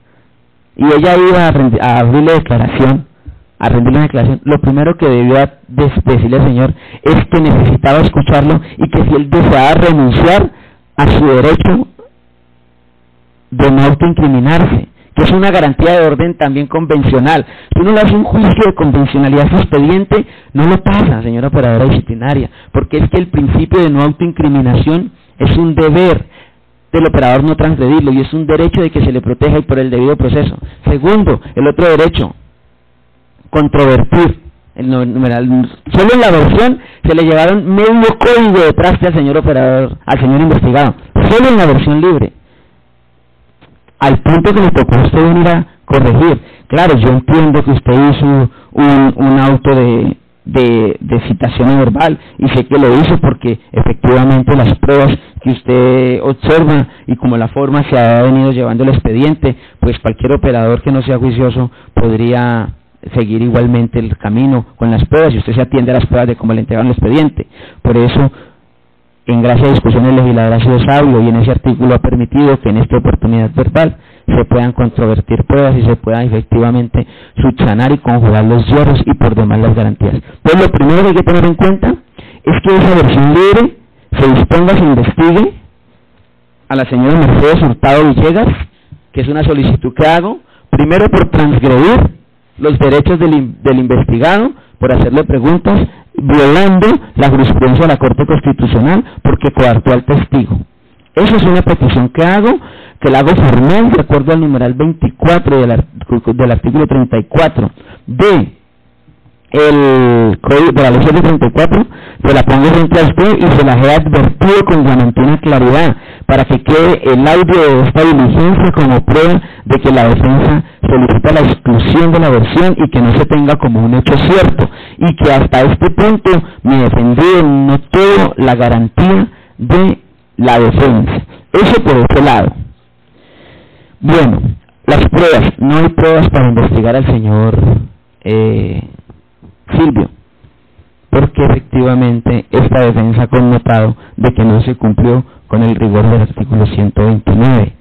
y ella iba a abrirle declaración, a rendirle una declaración, lo primero que debió decirle al señor es que necesitaba escucharlo y que si él deseaba renunciar a su derecho de no autoincriminarse, que es una garantía de orden también convencional. Si uno le hace un juicio de convencionalidad a su expediente, no lo pasa, señora operadora disciplinaria, porque es que el principio de no autoincriminación es un deber del operador no transgredirlo, y es un derecho de que se le proteja y por el debido proceso. Segundo, el otro derecho, controvertir el numeral. Solo en la versión se le llevaron medio código de traste al señor operador, al señor investigado, solo en la versión libre, al punto que le tocó a usted venir a corregir. Claro, yo entiendo que usted hizo un auto de citación verbal, y sé que lo hizo porque efectivamente las pruebas que usted observa y como la forma se ha venido llevando el expediente, pues cualquier operador que no sea juicioso podría seguir igualmente el camino con las pruebas, y usted se atiende a las pruebas de cómo le entregan el expediente. Por eso, en gracia a discusiones legisladoras ha sido sabio, y en ese artículo ha permitido que en esta oportunidad verbal se puedan controvertir pruebas y se pueda efectivamente subsanar y conjugar los hierros y por demás las garantías. Pues lo primero que hay que tener en cuenta es que esa versión libre se disponga, se investigue a la señora Mercedes Hurtado Villegas, que es una solicitud que hago, primero por transgredir los derechos del investigado, por hacerle preguntas, violando la jurisprudencia de la Corte Constitucional, porque coartó al testigo. Esa es una petición que hago, que la hago formal, de acuerdo al numeral 24 del artículo 34 de la ley 34, se la pongo frente a usted y se la he advertido con diamantina claridad, para que quede el audio de esta diligencia como prueba de que la defensa solicita la exclusión de la versión y que no se tenga como un hecho cierto, y que hasta este punto mi defendido no tuvo la garantía de la defensa. Eso por ese lado. Bueno, las pruebas, no hay pruebas para investigar al señor Silvio, porque efectivamente esta defensa ha connotado de que no se cumplió con el rigor del artículo 129.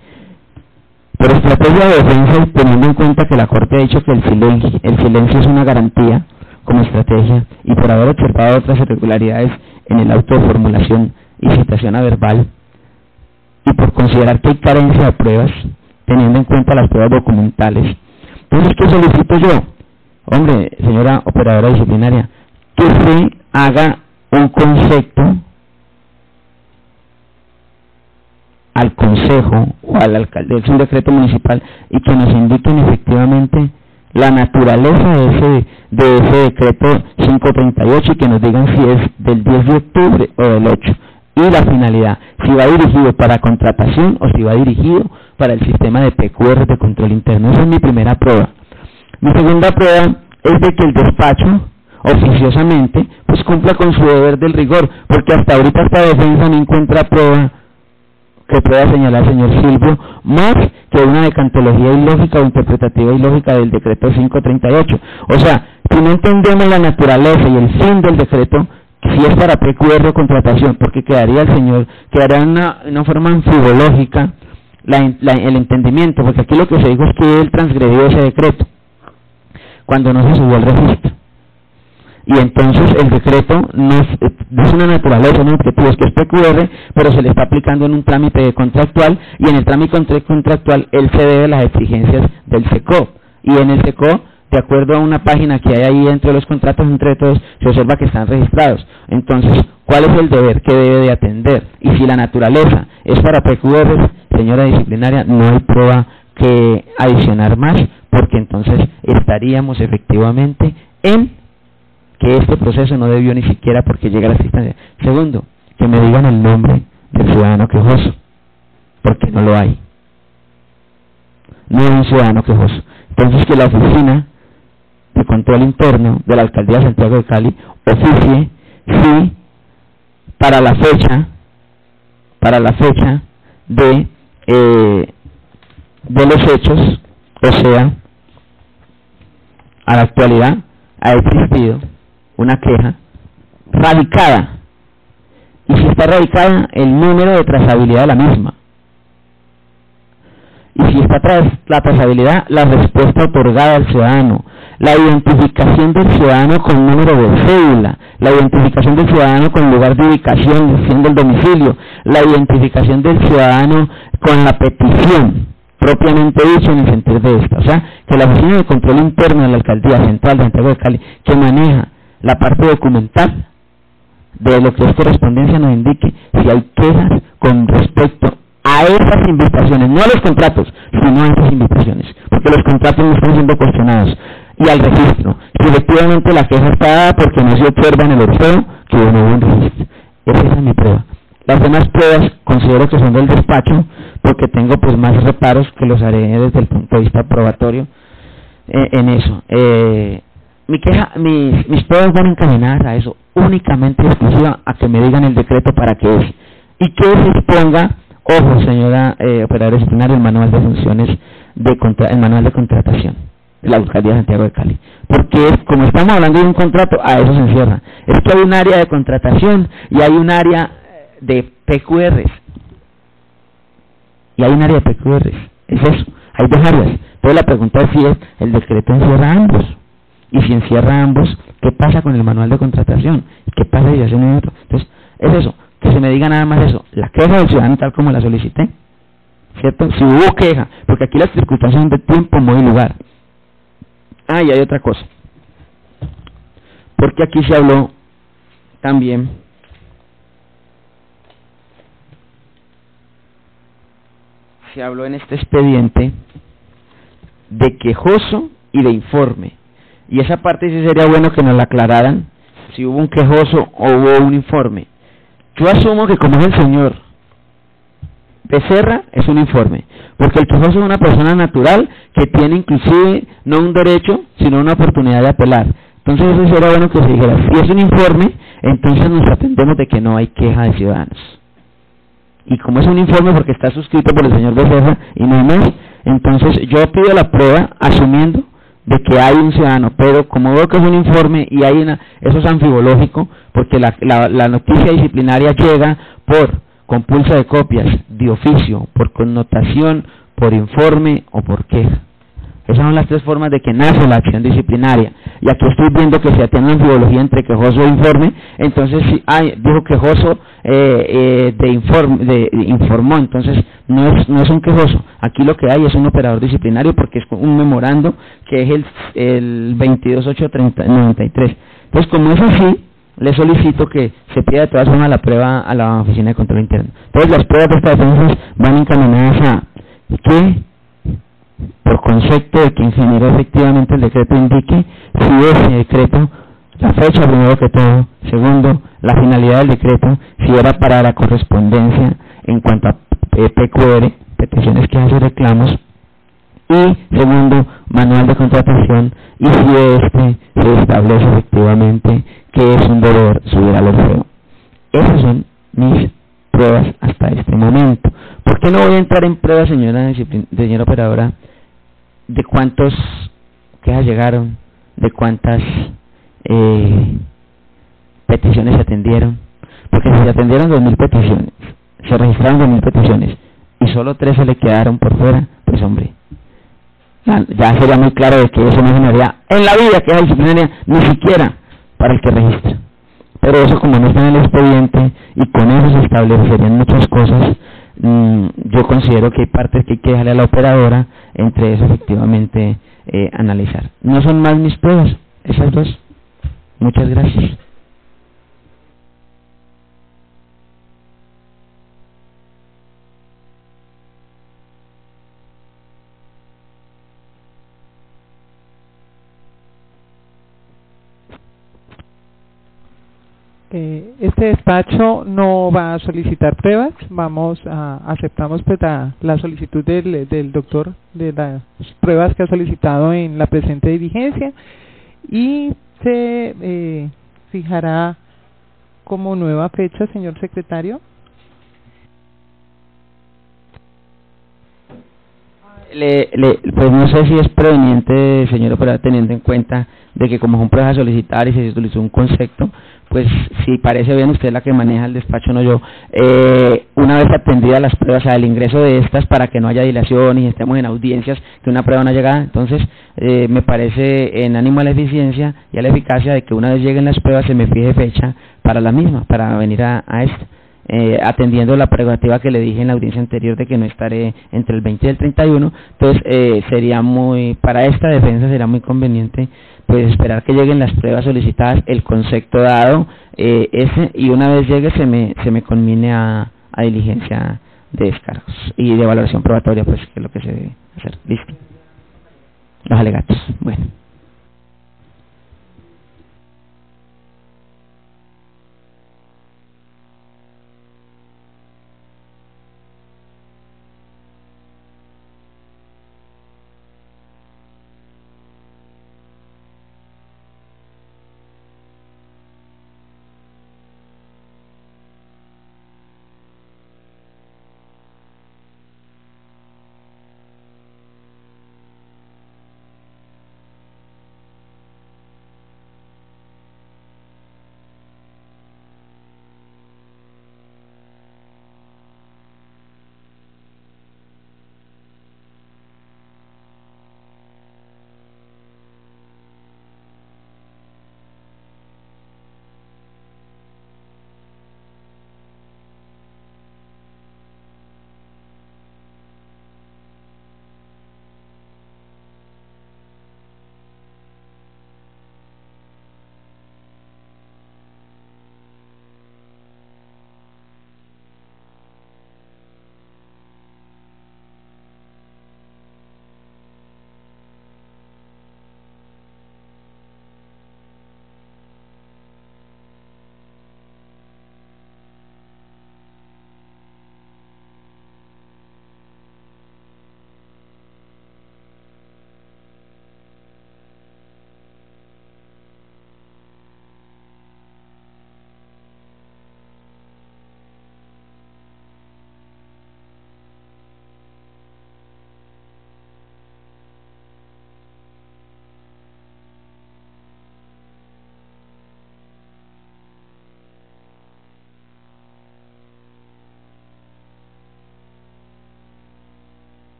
Por estrategia de defensa, y teniendo en cuenta que la Corte ha dicho que el silencio es una garantía como estrategia, y por haber observado otras irregularidades en el auto de formulación y citación a verbal, y por considerar que hay carencia de pruebas, teniendo en cuenta las pruebas documentales, entonces, ¿qué solicito yo? Hombre, señora operadora disciplinaria, que se haga un concepto al consejo o al alcalde, es un decreto municipal, y que nos indiquen efectivamente la naturaleza de ese decreto 538, y que nos digan si es del 10 de octubre o del 8, y la finalidad, si va dirigido para contratación o si va dirigido para el sistema de PQR de control interno. Esa es mi primera prueba. Mi segunda prueba es de que el despacho oficiosamente pues cumpla con su deber del rigor, porque hasta ahorita esta defensa no encuentra prueba que pueda señalar al señor Silvio más que una decantología ilógica o interpretativa ilógica del decreto 538. O sea, si no entendemos la naturaleza y el fin del decreto, si es para PQR o contratación, porque quedaría una forma anfibológica el entendimiento, porque aquí lo que se dijo es que él transgredió ese decreto cuando no se subió al registro, y entonces el decreto no es una naturaleza, un objetivo, es que es PQR, pero se le está aplicando en un trámite contractual, y en el trámite contractual él se debe a las exigencias del SECO, y en el SECO, de acuerdo a una página que hay ahí dentro de los contratos entre todos, se observa que están registrados. Entonces, ¿cuál es el deber que debe de atender? Y si la naturaleza es para PQR, señora disciplinaria, no hay prueba que adicionar más, porque entonces estaríamos efectivamente en que este proceso no debió ni siquiera porque llega a la instancia. Segundo, que me digan el nombre del ciudadano quejoso, porque no lo hay. No hay un ciudadano quejoso. Entonces, que la oficina de control interno de la Alcaldía de Santiago de Cali oficie si para la fecha de los hechos, o sea, a la actualidad ha existido una queja radicada, y si está radicada, el número de trazabilidad de la misma, y si está la trazabilidad, la respuesta otorgada al ciudadano, la identificación del ciudadano con número de cédula, la identificación del ciudadano con lugar de ubicación, siendo el domicilio, la identificación del ciudadano con la petición propiamente dicho en el sentido de esta. O sea, que la Oficina de Control Interno de la Alcaldía Central de Santiago de Cali, que maneja la parte documental de lo que es correspondencia, nos indique si hay quejas con respecto a esas invitaciones, no a los contratos, sino a esas invitaciones, porque los contratos no están siendo cuestionados, y al registro, si efectivamente la queja está dada porque no se observa en el orfeo que no hubo un registro. Esa es mi prueba. Las demás pruebas considero que son del despacho, porque tengo pues más reparos que los haré desde el punto de vista probatorio en eso. Mis pruebas van encaminadas a eso, únicamente exclusiva a que me digan el decreto para qué es, y que se exponga, ojo señora operadora disciplinaria, el manual de funciones, el manual de contratación de la Alcaldía de Santiago de Cali, porque como estamos hablando de un contrato, a eso se encierra. Es que hay un área de contratación y hay un área de PQRs, es eso, hay dos áreas. Entonces la pregunta es si el decreto encierra ambos, y si encierra ambos, ¿qué pasa con el manual de contratación? ¿Qué pasa si hace uno y otro? Entonces, es eso, que se me diga nada más eso, la queja del ciudadano tal como la solicité, ¿cierto? Si hubo queja, porque aquí las circunstancias son de tiempo, modo y lugar. Y hay otra cosa, porque aquí se habló también en este expediente de quejoso y de informe, y esa parte sí sería bueno que nos la aclararan, si hubo un quejoso o hubo un informe. Yo asumo que como es el señor Becerra, es un informe, porque el quejoso es una persona natural que tiene inclusive no un derecho, sino una oportunidad de apelar. Entonces eso sería bueno que se dijera, si es un informe, entonces nos atendemos de que no hay queja de ciudadanos. Y como es un informe porque está suscrito por el señor Becerra y no hay más, entonces yo pido la prueba asumiendo de que hay un ciudadano, pero como veo que es un informe y hay eso es anfibológico, porque la noticia disciplinaria llega por compulsa de copias, de oficio, por connotación, por informe o por queja. Esas son las tres formas de que nace la acción disciplinaria. Y aquí estoy viendo que se atiende una anfibología entre quejoso e informe. Entonces, si dijo quejoso informó, entonces no es un quejoso. Aquí lo que hay es un operador disciplinario, porque es un memorando que es el 22893. Entonces, como es así, le solicito que se pida de todas formas la prueba a la Oficina de Control Interno. Entonces, las pruebas de estas defensas van encaminadas a que, por concepto de quien generó efectivamente el decreto, indique si ese decreto, la fecha primero que todo, segundo, la finalidad del decreto, si era para la correspondencia en cuanto a PQR, peticiones, quejas y reclamos, y segundo, manual de contratación, y si se establece efectivamente que es un deber subir al orfeo. Esas son mis pruebas hasta este momento. ¿Por qué no voy a entrar en pruebas, señora operadora, de cuántos quejas llegaron, de cuántas peticiones se atendieron? Porque si se atendieron 2.000 peticiones, se registraron 2.000 peticiones y solo 3 se le quedaron por fuera, pues hombre, ya sería muy claro de que eso no generaría en la vida queja disciplinaria, ni siquiera para el que registra. Pero eso, como no está en el expediente y con eso se establecerían muchas cosas, yo considero que hay partes que hay que dejarle a la operadora, entre eso efectivamente analizar. No son más mis pruebas, esas dos. Muchas gracias.
Este despacho no va a solicitar pruebas, aceptamos pues la solicitud del doctor de las pruebas que ha solicitado en la presente diligencia, y se fijará como nueva fecha, señor secretario.
Pues no sé si es preveniente, señor operador, teniendo en cuenta de que como es un proceso a solicitar y se utilizó un concepto, pues si parece bien, usted es la que maneja el despacho, no yo, una vez atendidas las pruebas, el ingreso de estas para que no haya dilación y estemos en audiencias que una prueba no ha llegado, entonces me parece en ánimo a la eficiencia y a la eficacia de que una vez lleguen las pruebas se me fije fecha para la misma, para venir a esta. Atendiendo la prerrogativa que le dije en la audiencia anterior de que no estaré entre el 20 y el 31, entonces sería para esta defensa será muy conveniente pues esperar que lleguen las pruebas solicitadas, el concepto dado, y una vez llegue se me conmine a diligencia de descargos y de valoración probatoria, pues que es lo que se debe hacer. Listo. Los alegatos. Bueno.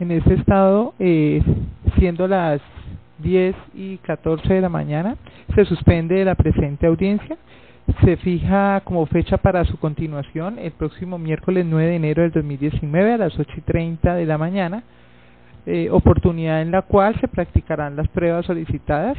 En este estado, siendo las 10:14 de la mañana, se suspende la presente audiencia. Se fija como fecha para su continuación el próximo miércoles 9 de enero del 2019 a las 8:30 de la mañana, oportunidad en la cual se practicarán las pruebas solicitadas